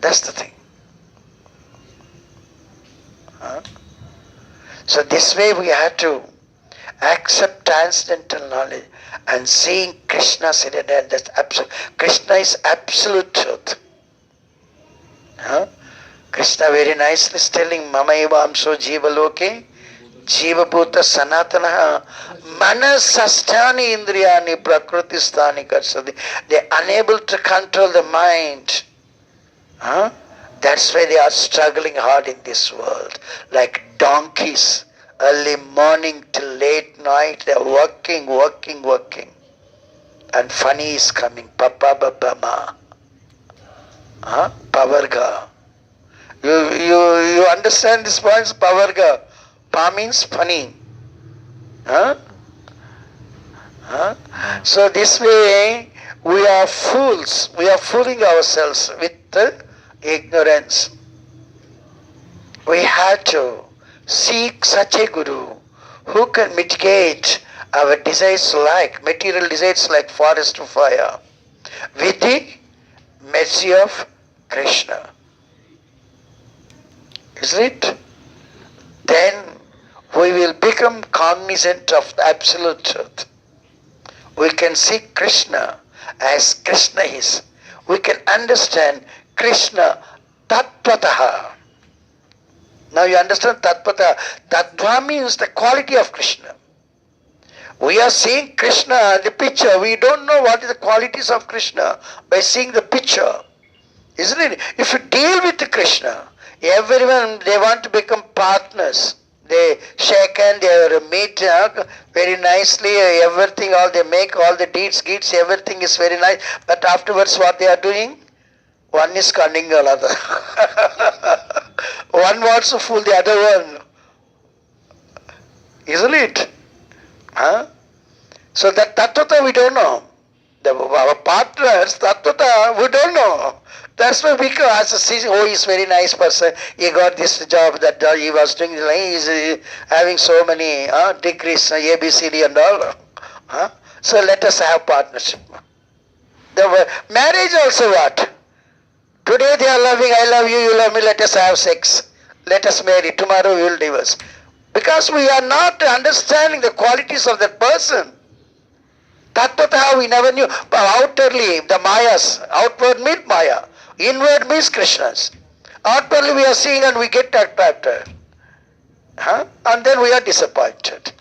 That's the thing. So this way we have to accept transcendental knowledge and seeing Krishna sitting there. That's absolute. Krishna is absolute truth. Krishna very nicely is telling Mama eva amso jiva loke jiva bhuta sanatana manasasthani indriyani prakriti sthani karsati. They are unable to control the mind. That's why they are struggling hard in this world. Like donkeys, early morning till late night, they are working. And funny is coming. Papa baba ma. Pavarga. You understand this point? Pavarga. Pa means funny. So this way we are fools. We are fooling ourselves with ignorance. We have to seek such a guru who can mitigate our desires like material desires like forest fire with the mercy of Krishna. Isn't it? Then we will become cognizant of the absolute truth. We can see Krishna as Krishna is. We can understand Krishna tattvataha. Now you understand tattvataha. Tattva means the quality of Krishna. We are seeing Krishna, the picture. We don't know what is the qualities of Krishna by seeing the picture. Isn't it? If you deal with Krishna, everyone, they want to become partners. They shake hand, they meet very nicely, everything, all they make, all the deeds, everything is very nice. But afterwards what they are doing? One is cunning another. One wants to fool the other one. Isn't it? Huh? So that Tattvata we don't know. Our partners, Tattvata, we don't know. That's why we can see, oh, he's a very nice person. He got this job, that job, he was doing, he's having so many degrees, ABCD and all. So let us have partnership. The marriage also what? Today they are loving, I love you, you love me, let us have sex. Let us marry, tomorrow we will divorce. Because we are not understanding the qualities of that person. Tattvata we never knew. But outwardly, the Mayas, outward means Maya. Inward means Krishna's. Outwardly we are seeing and we get attracted. And then we are disappointed.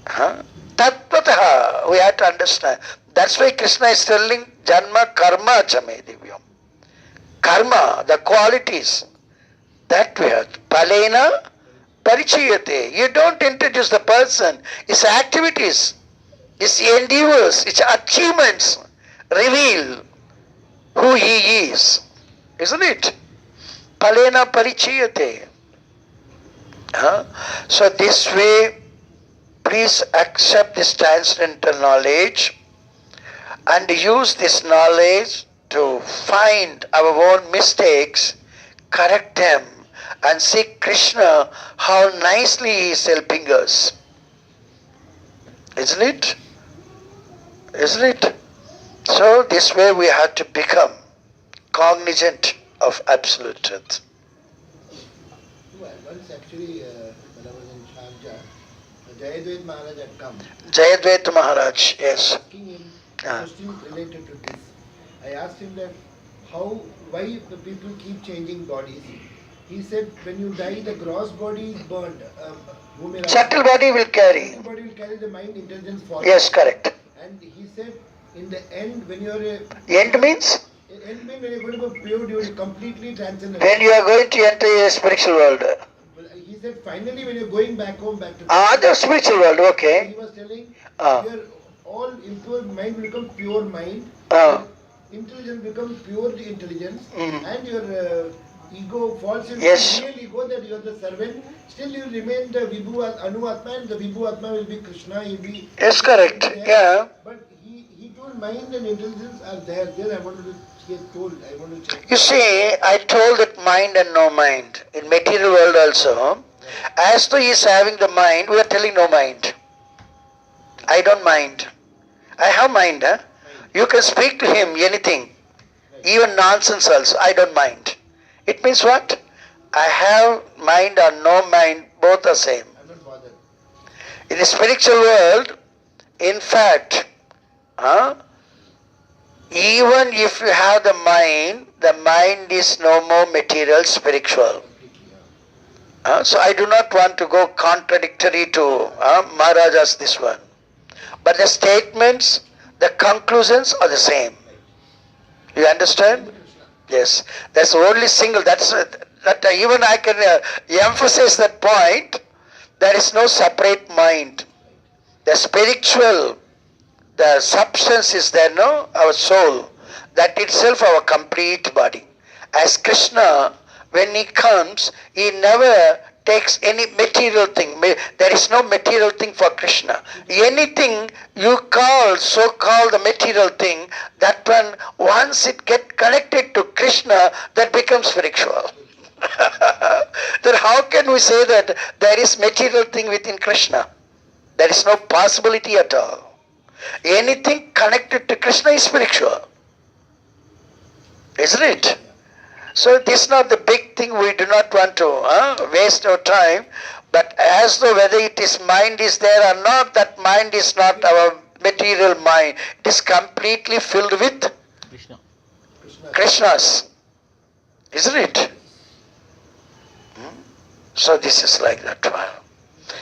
Tattvata we have to understand. That's why Krishna is telling Janma Karma Chame Divyam. Karma, the qualities. That we have. Palena Parichayate. You don't introduce the person. His activities, his endeavors, his achievements reveal who he is. Isn't it? Palena Parichayate. So this way, please accept this transcendental knowledge and use this knowledge to find our own mistakes, correct them, and see Krishna how nicely he is helping us. Isn't it? Isn't it? So this way we have to become cognizant of absolute truth. Well, once actually, when I was in Sharjah, Jayadvaita Maharaj had come. Jayadvaita Maharaj, yes. Asking him questions related to this. I asked him that why the people keep changing bodies. He said, when you die, the gross body is burned. Subtle body will carry. Subtle body will carry the mind, intelligence forward. Yes, correct. And he said, in the end, when you are End means? End means when you are going to be pure, you will completely transcend. When you are going to enter a spiritual world. He said, finally, when you are going back home, back to the spiritual world, okay. He was telling, your all impure mind will become pure mind. Intelligence becomes pure intelligence, and your ego falls into real ego that you are the servant. Still you remain the Vibhu Anu Atma, and the Vibhu Atma will be Krishna. He will be. Yes, correct. Yeah. But he told mind and intelligence are there. There I wanted to get told. I want to check. You see, I told that mind and no mind. In material world also, as though he is having the mind, we are telling no mind. I don't mind. I have mind. You can speak to him anything, even nonsense also. I don't mind. It means what? I have mind or no mind, both are same. I'm not bothered. In the spiritual world, in fact, even if you have the mind is no more material, spiritual. So I do not want to go contradictory to Maharaja's this one. But the statements, the conclusions are the same. You understand? Yes. That's only single. That even I can emphasize that point. There is no separate mind. The spiritual, the substance is there, no? Our soul. That itself our complete body. As Krishna, when he comes, he never takes any material thing. There is no material thing for Krishna. Anything you call, so-called the material thing, that one, once it gets connected to Krishna, that becomes spiritual. Then how can we say that there is material thing within Krishna? There is no possibility at all. Anything connected to Krishna is spiritual. Isn't it? So this is not the big thing. We do not want to waste our time. But as though whether it is mind is there or not, that mind is not our material mind. It is completely filled with Krishna's. Isn't it? So this is like that one.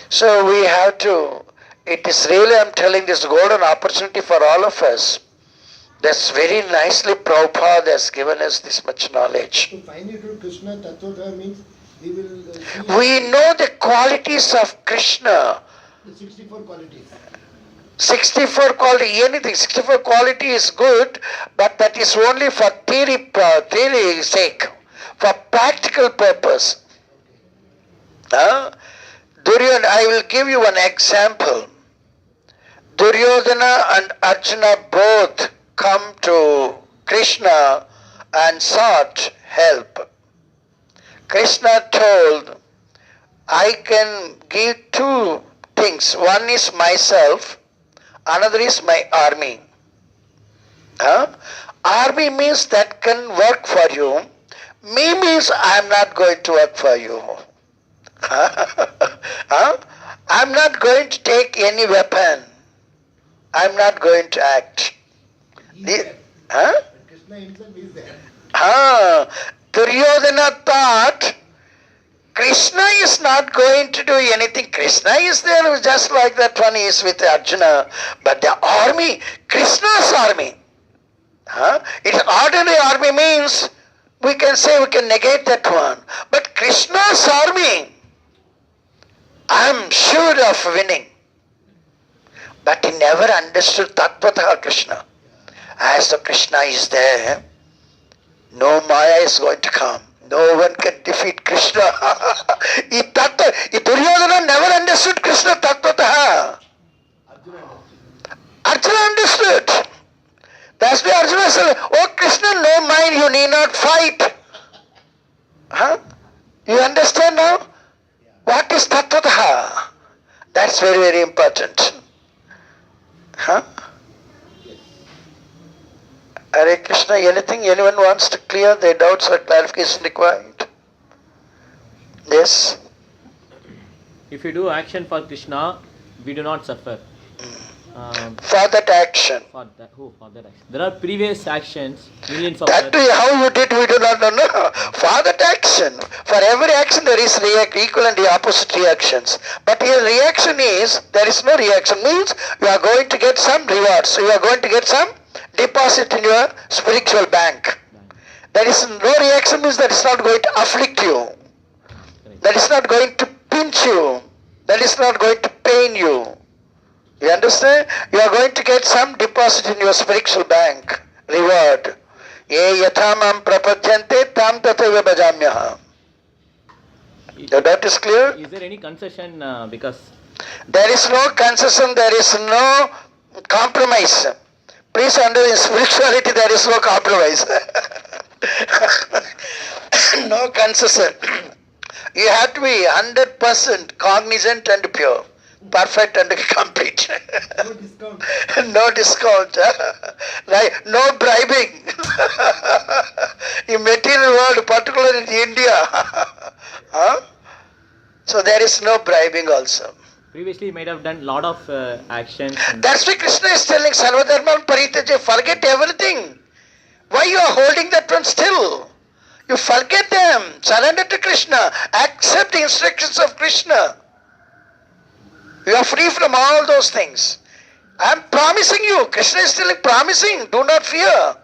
So we have to, it is really, I'm telling this golden opportunity for all of us. That's very nicely Prabhupada has given us this much knowledge. To find it with Krishna, Tattvata means we will see We know the qualities of Krishna. the 64 qualities. 64 quality, anything, 64 quality is good, but that is only for theory sake, for practical purpose. Duryodhana, I will give you one example. Duryodhana and Arjuna both come to Krishna and sought help. Krishna told, I can give two things. One is myself, another is my army. Army means that can work for you. Me means I am not going to work for you. I am not going to take any weapon. I am not going to act. He is there. But Krishna himself is there. Duryodhana thought Krishna is not going to do anything. Krishna is there just like that one is with Arjuna. But the army, Krishna's army. It's ordinary army means we can say we can negate that one. But Krishna's army, I am sure of winning. But he never understood Tattvataha Krishna. As the Krishna is there, no Maya is going to come. No one can defeat Krishna. Duryodhana never understood Krishna Tattvataha. Arjuna understood. That's why Arjuna said, oh Krishna, no mind, you need not fight. You understand now? What is Tattvataha? That's very, very important. Hare Krishna, anything anyone wants to clear their doubts or clarification required? Yes? If you do action for Krishna, we do not suffer. For that action. For that action. There are previous actions, millions of That too, how you did, we do not know. No. For that action. For every action there is equal and the opposite reactions. But here reaction is, there is no reaction. Means you are going to get some rewards. So you are going to get some deposit in your spiritual bank. There is no reaction means that is not going to afflict you. That is not going to pinch you. That is not going to pain you. You understand? You are going to get some deposit in your spiritual bank. Reward. Ye yathamam prapadyante tam tataiva bhajamyaham. That is clear? Is there any concession because There is no concession, there is no compromise. Please understand, in spirituality there is no compromise. No concession. You have to be 100% cognizant and pure. Perfect and complete. No discount. No discount. Right? No bribing. In material world, particularly in India. So there is no bribing also. previously you might have done lot of actions. That's why Krishna is telling Sarvadharman Paritaje, forget everything. Why you are holding that one still? You forget them. Surrender to Krishna. Accept the instructions of Krishna. You are free from all those things. I am promising you. Krishna is still promising. Do not fear.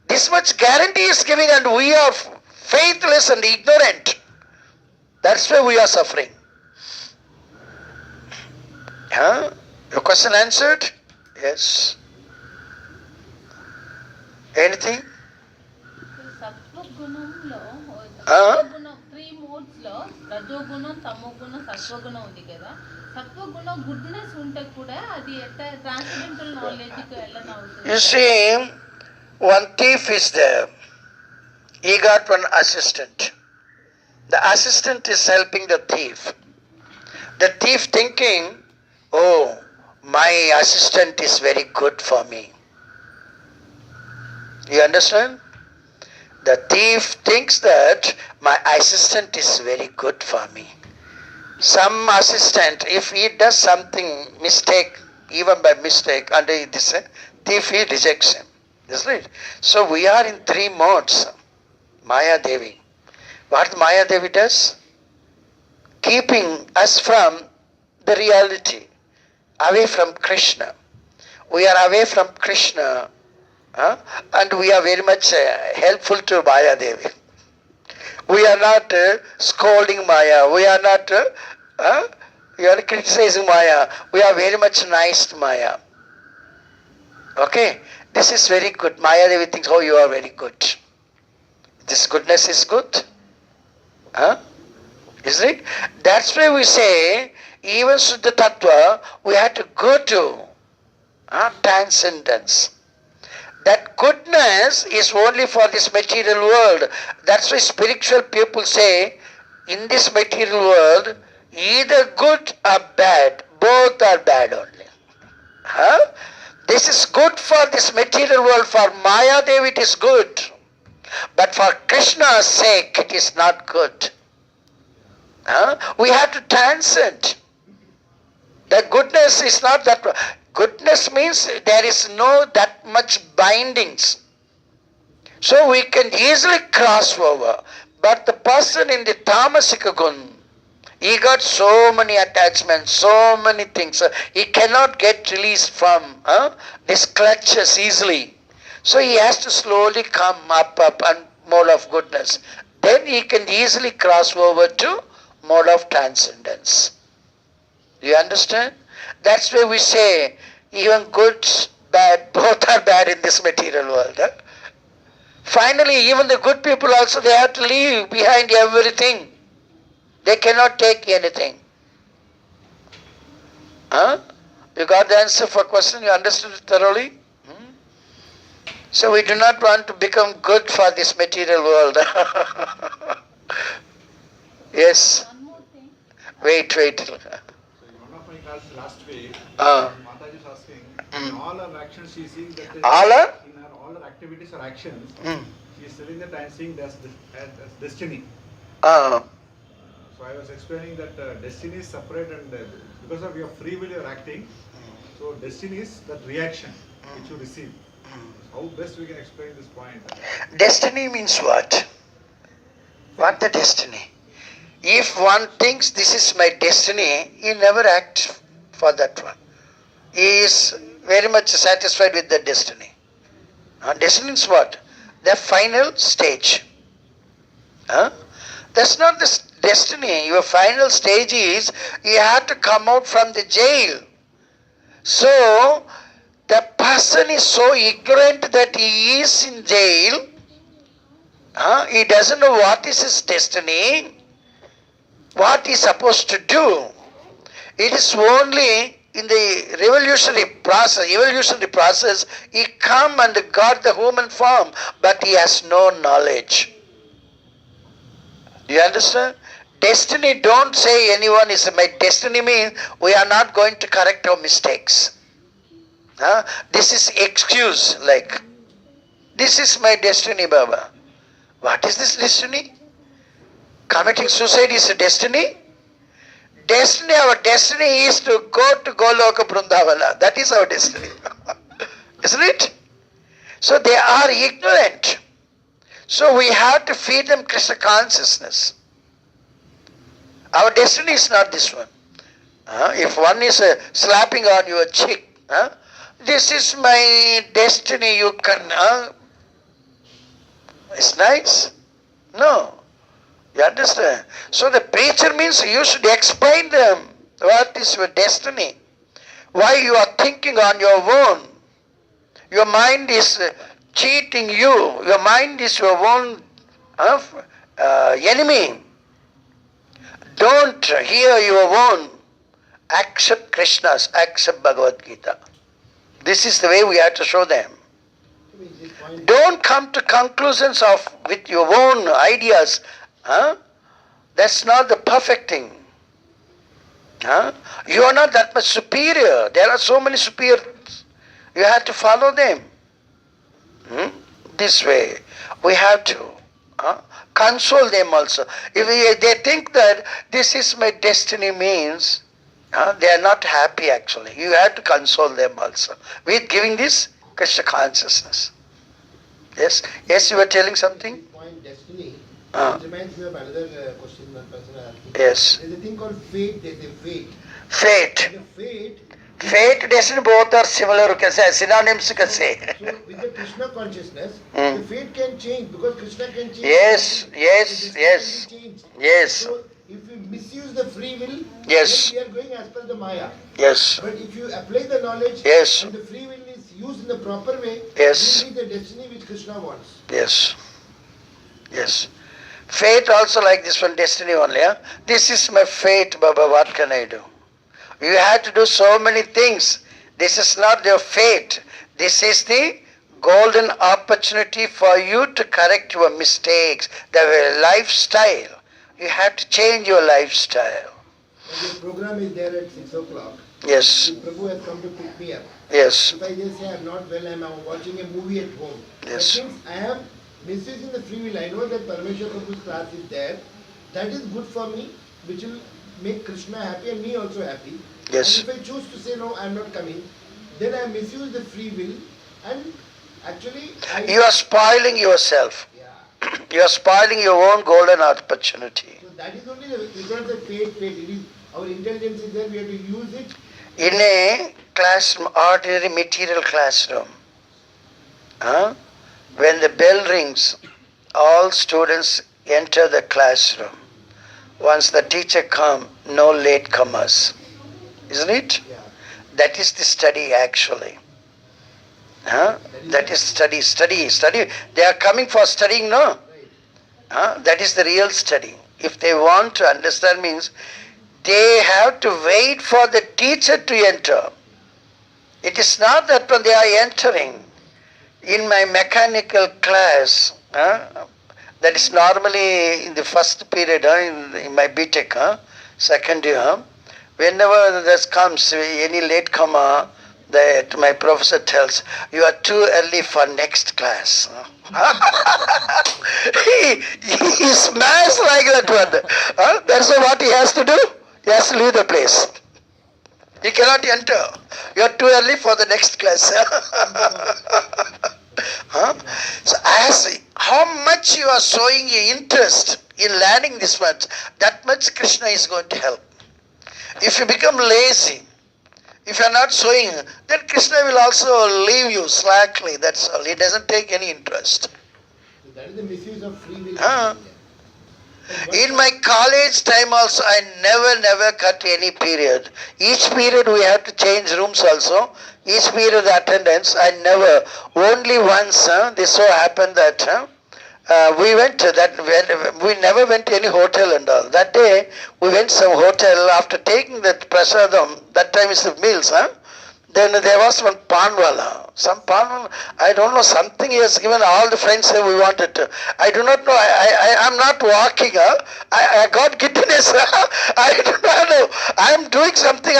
This much guarantee is giving and we are faithless and ignorant. That's why we are suffering. Huh? Your question answered? Yes. Anything? సత్వగుణంలో Ah? సత్వగుణం 3 modes లో రజోగుణం తమోగుణం సత్వగుణం ఉంది కదా సత్వగుణం goodness ఉంటే కూడా అది ఎట్లా ట్రాన్సెండెంటల్ నాలెడ్జ్ కి వెళ్ళన అవుతుంది You see, one thief is there. He got one assistant. The assistant is helping the thief. The thief thinking, oh, my assistant is very good for me. You understand? The thief thinks that my assistant is very good for me. Some assistant, if he does something mistake, even by mistake, under this thief, he rejects him. Isn't it? So we are in 3 modes. Maya Devi. What Maya Devi does? Keeping us from the reality, away from Krishna. We are away from Krishna. And we are very much helpful to Maya Devi. We are not scolding Maya. We are not you are criticizing Maya. We are very much nice to Maya. Okay? This is very good. Maya Devi thinks, oh, you are very good. This goodness is good. Huh? Isn't it? That's why we say, even Suddha Tattva, we have to go to transcendence. That goodness is only for this material world. That's why spiritual people say, in this material world, either good or bad, both are bad only. Huh? This is good for this material world. For Maya Devi it is good. But for Krishna's sake, it is not good. Huh? We have to transcend. The goodness is not that. Goodness means there is no that much bindings. So we can easily cross over. But the person in the Tamasika Gun, he got so many attachments, so many things. He cannot get released from these clutches easily. So he has to slowly come up and mode of goodness. Then he can easily cross over to mode of transcendence. Do you understand? That's why we say even good, bad, both are bad in this material world. Huh? Finally, even the good people also, they have to leave behind everything. They cannot take anything. Huh? You got the answer for question? You understood it thoroughly? So we do not want to become good for this material world. Yes. One more thing. Wait. So in one of my classes last week, Mataji was asking, in all her actions she is seeing that All her? in her all her activities or actions, Mm. she is telling that I am seeing as destiny. Uh, So I was explaining that destiny is separate and because of your free will you are acting. So destiny is that reaction which you receive. How best we can explain this point? Destiny means what? What the destiny? If one thinks this is my destiny, he never acts for that one. He is very much satisfied with the destiny. Destiny is what? The final stage. That's not the destiny. Your final stage is you have to come out from the jail. So, the person is so ignorant that he is in jail. He doesn't know what is his destiny, what he is supposed to do. It is only in the evolutionary process, he come and got the human form, but he has no knowledge. Do you understand? Destiny, don't say anyone is my destiny means we are not going to correct our mistakes. This is excuse like, this is my destiny, Baba. What is this destiny? Committing suicide is a destiny? Destiny, our destiny is to go to Goloka Brindavana. That is our destiny. Isn't it? So they are ignorant. So we have to feed them Krishna consciousness. Our destiny is not this one. If one is slapping on your cheek, this is my destiny, you can... It's nice? No. You understand? So the preacher means you should explain them what is your destiny. Why you are thinking on your own. Your mind is cheating you. Your mind is your own enemy. Don't hear your own. Accept Krishna's, accept Bhagavad Gita. This is the way we have to show them. Don't come to conclusions with your own ideas. That's not the perfect thing. You are not that much superior. There are so many superiors. You have to follow them. This way. We have to console them also. If they think that this is my destiny means, they are not happy actually. You have to console them also with giving this Krishna consciousness. Yes, you were telling something? Point destiny. It reminds me of another question one person asked. Yes. There's a thing called fate. There's a fate. Fate. And the fate, Fate, destiny, both are similar, you can say, synonyms, you can say. So with the Krishna consciousness, Mm. the fate can change because Krishna can change. Yes, the yes, destiny yes, can be changed. yes, So if you misuse the free will, Yes. then we are going as per the Maya. yes, But if you apply the knowledge Yes. and the free will is used in the proper way, Yes. you will be the destiny which Krishna wants. yes, yes. Fate also like this one, destiny only. Huh? This is my fate, Baba, what can I do? You have to do so many things. This is not your fate. This is the golden opportunity for you to correct your mistakes, the lifestyle. You have to change your lifestyle. And the program is there at 6 o'clock. Yes, The Prabhu has come to pick me up. yes, If I just say I'm not well, I'm watching a movie at home. Yes. That means I am misusing the free will. I know that Parameshwar Prabhu's class is there. That is good for me, which will make Krishna happy and me also happy. Yes. And if I choose to say no, I'm not coming, then I misuse the free will and actually you are spoiling yourself. Yeah. You are spoiling your own golden opportunity. So that is only the, we cannot say fate. It is our intelligence is there, we have to use it. In a classroom, ordinary material classroom, huh? When the bell rings, all students enter the classroom. Once the teacher comes, no late comers. Isn't it? Yeah. That is the study actually. Huh? That is study. They are coming for studying, no? Right. Huh? That is the real study. If they want to understand means, they have to wait for the teacher to enter. It is not that when they are entering. In my mechanical class, that is normally in the first period, in my BTech, second year, whenever this comes, any late comer, that my professor tells, you are too early for next class. he smashes like that one. That's what he has to do. He has to leave the place. He cannot enter. You are too early for the next class. So as how much you are showing interest in learning this much, that much Krishna is going to help. If you become lazy, if you are not showing, then Krishna will also leave you slackly. That's all. He doesn't take any interest. So that is the misuse of free will. In my college time also, I never cut any period. Each period we have to change rooms also. Each period attendance, I never. Only once, this so happened that we never went to any hotel and all. That day, we went some hotel after taking that prasadam, that time is the meals, Then there was one panwala. Some panwala, I don't know, something he has given, all the friends say we wanted to. I do not know, I am not walking, I got giddiness, I do not know. I am doing something,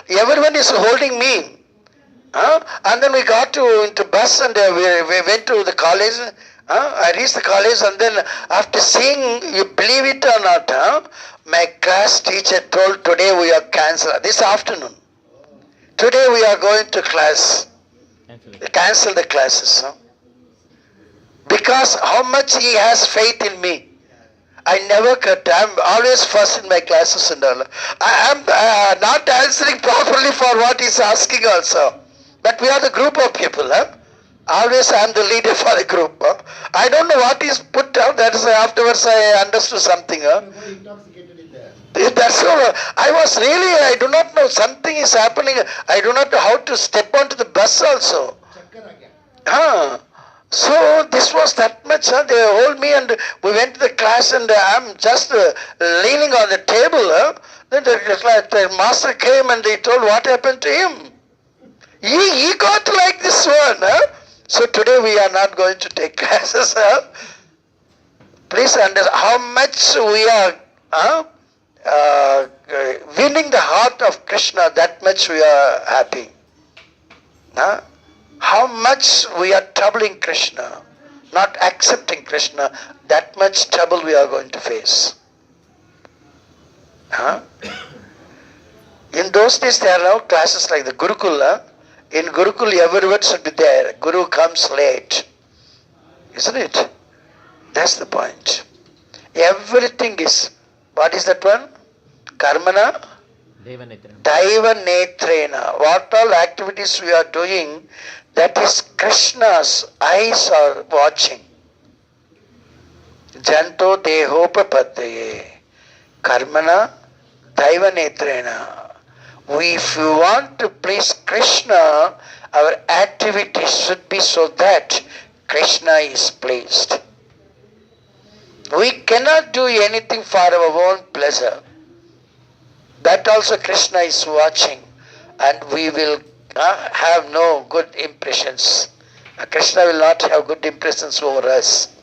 everyone is holding me. And then we got into bus and we went to the college. I reached the college and then after seeing, you believe it or not, my class teacher told today we are cancelled, this afternoon. Today we are going to class. Cancel the classes. Because how much he has faith in me. I never cut. I am always first in my classes and all. I am not answering properly for what he is asking also. But we are the group of people. Always I am the leader for the group. I don't know what is put down. That is afterwards I understood something. Intoxicated in there. That's all. I do not know. Something is happening. I do not know how to step onto the bus also. Chakkar aa gaya. So this was that much. They hold me and we went to the class and I'm just leaning on the table. Then the master came and he told what happened to him. He got like this one. So today we are not going to take classes. Please understand how much we are winning the heart of Krishna, that much we are happy. How much we are troubling Krishna, not accepting Krishna, that much trouble we are going to face. In those days there are no classes like the Gurukula. In Gurukul everyone should be there. Guru comes late. Isn't it? That's the point. Everything is, what is that one? Karmana, Daiva Netrena. What all activities we are doing, that is Krishna's eyes are watching. Janto Dehopapadye. Karmana Daiva Netrena. If you want to please Krishna, our activities should be so that Krishna is pleased. We cannot do anything for our own pleasure. That also Krishna is watching, and we will have no good impressions. Krishna will not have good impressions over us.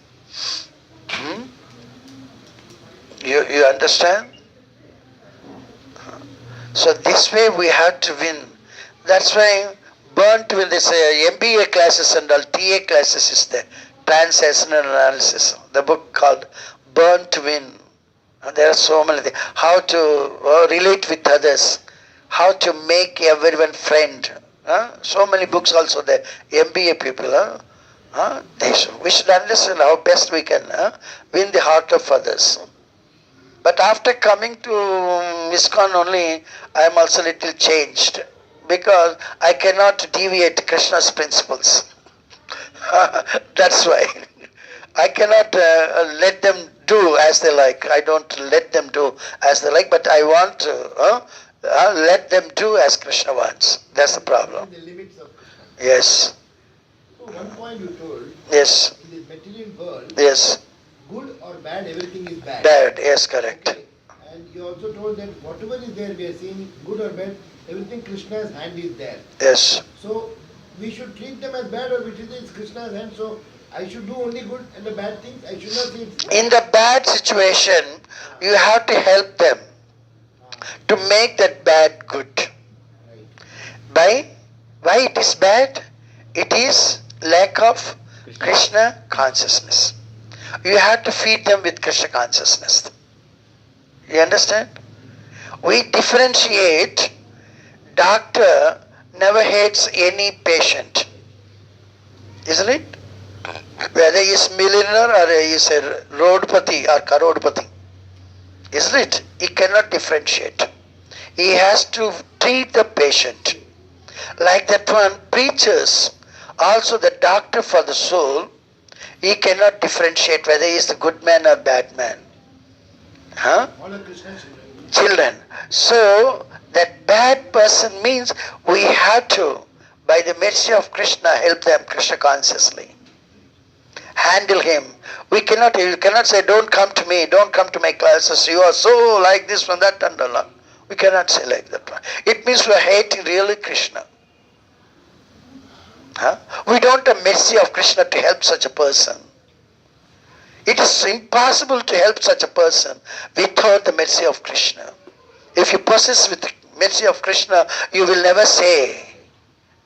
You understand? So this way we have to win. That's why burnt with this MBA classes and all TA classes is there. Transactional analysis. The book called Burn to Win. And there are so many things. How to relate with others. How to make everyone friend. So many books also there. MBA people. We should understand how best we can win the heart of others. But after coming to ISKCON only, I am also little changed. Because I cannot deviate Krishna's principles. That's why. I cannot let them do as they like. I don't let them do as they like, but I want to let them do as Krishna wants. That's the problem. The limits of Krishna. Yes. So one point you told, Yes. in this material world, Yes. good or bad, everything is bad. Bad. Yes, correct. Okay. And you also told that whatever is there, we are seeing good or bad, everything Krishna's hand is there. Yes. So we should treat them as bad, or we treat it as Krishna's hand. So I should do only good, and the bad things I should not say it's bad. In the bad situation, you have to help them to make that bad good. Right. Why it is bad? It is lack of Krishna consciousness. You have to feed them with Krishna consciousness. You understand? We differentiate. Doctor never hates any patient. Isn't it? Whether he is millionaire or he is a roadpati or karodpati. Isn't it? He cannot differentiate. He has to treat the patient. Like that one, preachers, also the doctor for the soul, he cannot differentiate whether he is the good man or bad man. All are Krishna's children. Children. So, that bad person means we have to, by the mercy of Krishna, help them Krishna consciously. Handle him. You cannot say, don't come to me, don't come to my classes, you are so like this and that and all. We cannot say like that. It means we are hating really Krishna. We don't have mercy of Krishna to help such a person. It is impossible to help such a person without the mercy of Krishna. If you possess with the mercy of Krishna, you will never say.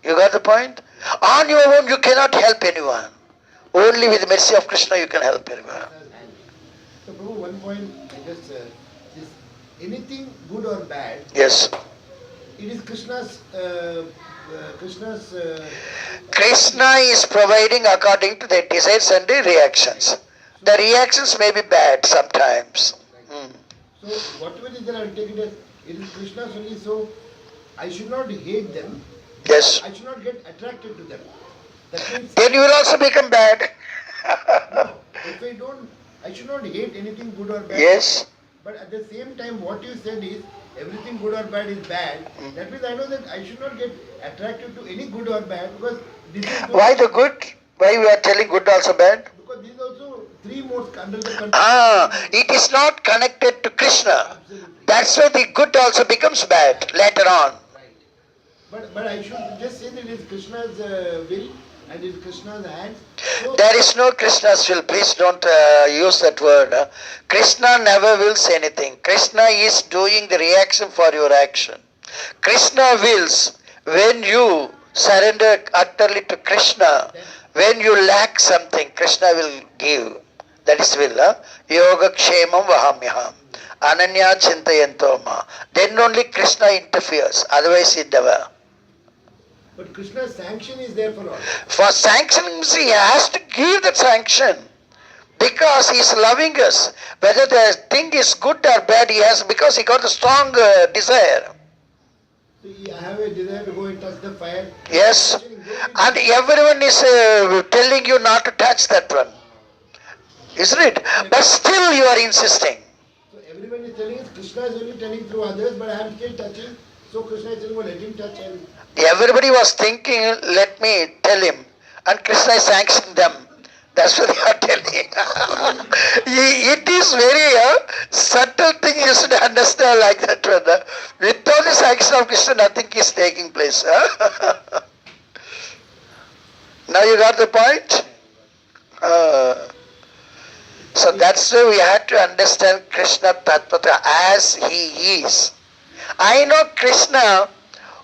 You got the point? On your own, you cannot help anyone. Only with the mercy of Krishna, you can help anyone. So, Prabhu, one point I just is anything good or bad, Yes. it is Krishna's. Krishna is providing according to their desires and their reactions. The reactions may be bad sometimes. So whatever is there, I will take it as it is Krishna's only. So I should not hate them. Yes. I should not get attracted to them. That means Then you will also become bad. no, if I don't, I should not hate anything good or bad. Yes. But at the same time, what you said is everything good or bad is bad. That means I know that I should not get attracted to any good or bad because this is good. Why the good? Why we are telling good also bad? Because this is also three modes under the control. It is not connected to Krishna. Absolutely. That's why the good also becomes bad later on. Right. But I should just say that it is Krishna's will and it is Krishna's hands. So There is no Krishna's will. Please don't use that word. Krishna never wills anything. Krishna is doing the reaction for your action. Krishna wills when you surrender utterly to Krishna. When you lack something, Krishna will give. That is will. Yoga kshemam vahamyaham. Ananya chintayantoma. Then only Krishna interferes. Otherwise he never. but Krishna's sanction is there for all. For sanctioning, he has to give that sanction. Because he is loving us. Whether the thing is good or bad, he has, because he got a strong desire. See, I have a desire to go and touch the fire. Yes. And everyone is telling you not to touch that one. Isn't it? But still you are insisting. So everyone is telling us Krishna is only telling through others, but I am still touching. So Krishna is telling, well, let him touch and Everybody was thinking, let me tell him. And Krishna is sanctioning them. That's what they are telling. It is very subtle thing you should understand like that. Without the sanction of Krishna, nothing is taking place. Now you got the point? So that's why we have to understand Krishna Tattvata as he is. I know Krishna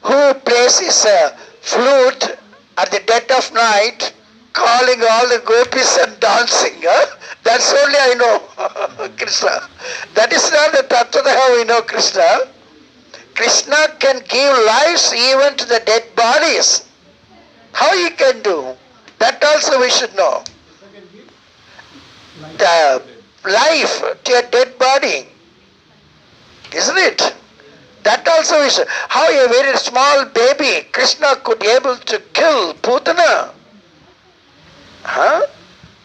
who plays his flute at the dead of night, calling all the gopis and dancing. That's only I know Krishna. That is not the Tattvata how we know Krishna. Krishna can give lives even to the dead bodies. How he can do? That also we should know. The life to a dead body. Isn't it? That also is how a very small baby Krishna could able to kill Putana.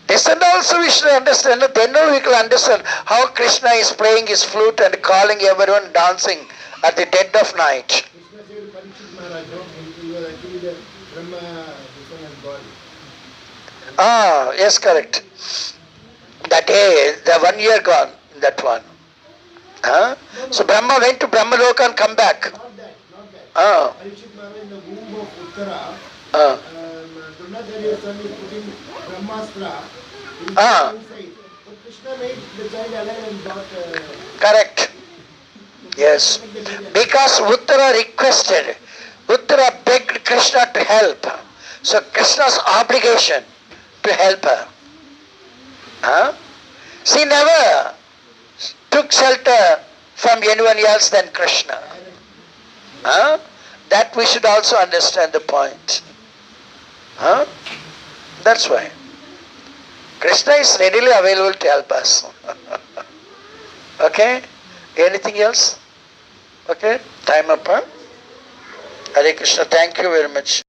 This and also we should understand. Then we can understand how Krishna is playing his flute and calling everyone dancing at the dead of night. Krishna said Parikshit Maharaj, no? He was actually the Brahma, this one has God. Yes, correct. That day, the 1 year gone, that one. So Brahma went to Brahmaloka and come back. Not that. Parikshit Maharaj in the womb of Uttara, Dronacharya's son is putting Brahmastra inside. So Krishna made the child alive and got... Correct. Yes. Because Uttara requested, Uttara begged Krishna to help. So Krishna's obligation to help her. She never took shelter from anyone else than Krishna. That we should also understand the point. That's why. Krishna is readily available to help us. Okay? Anything else? Okay? Time up, Hare Krishna. Thank you very much.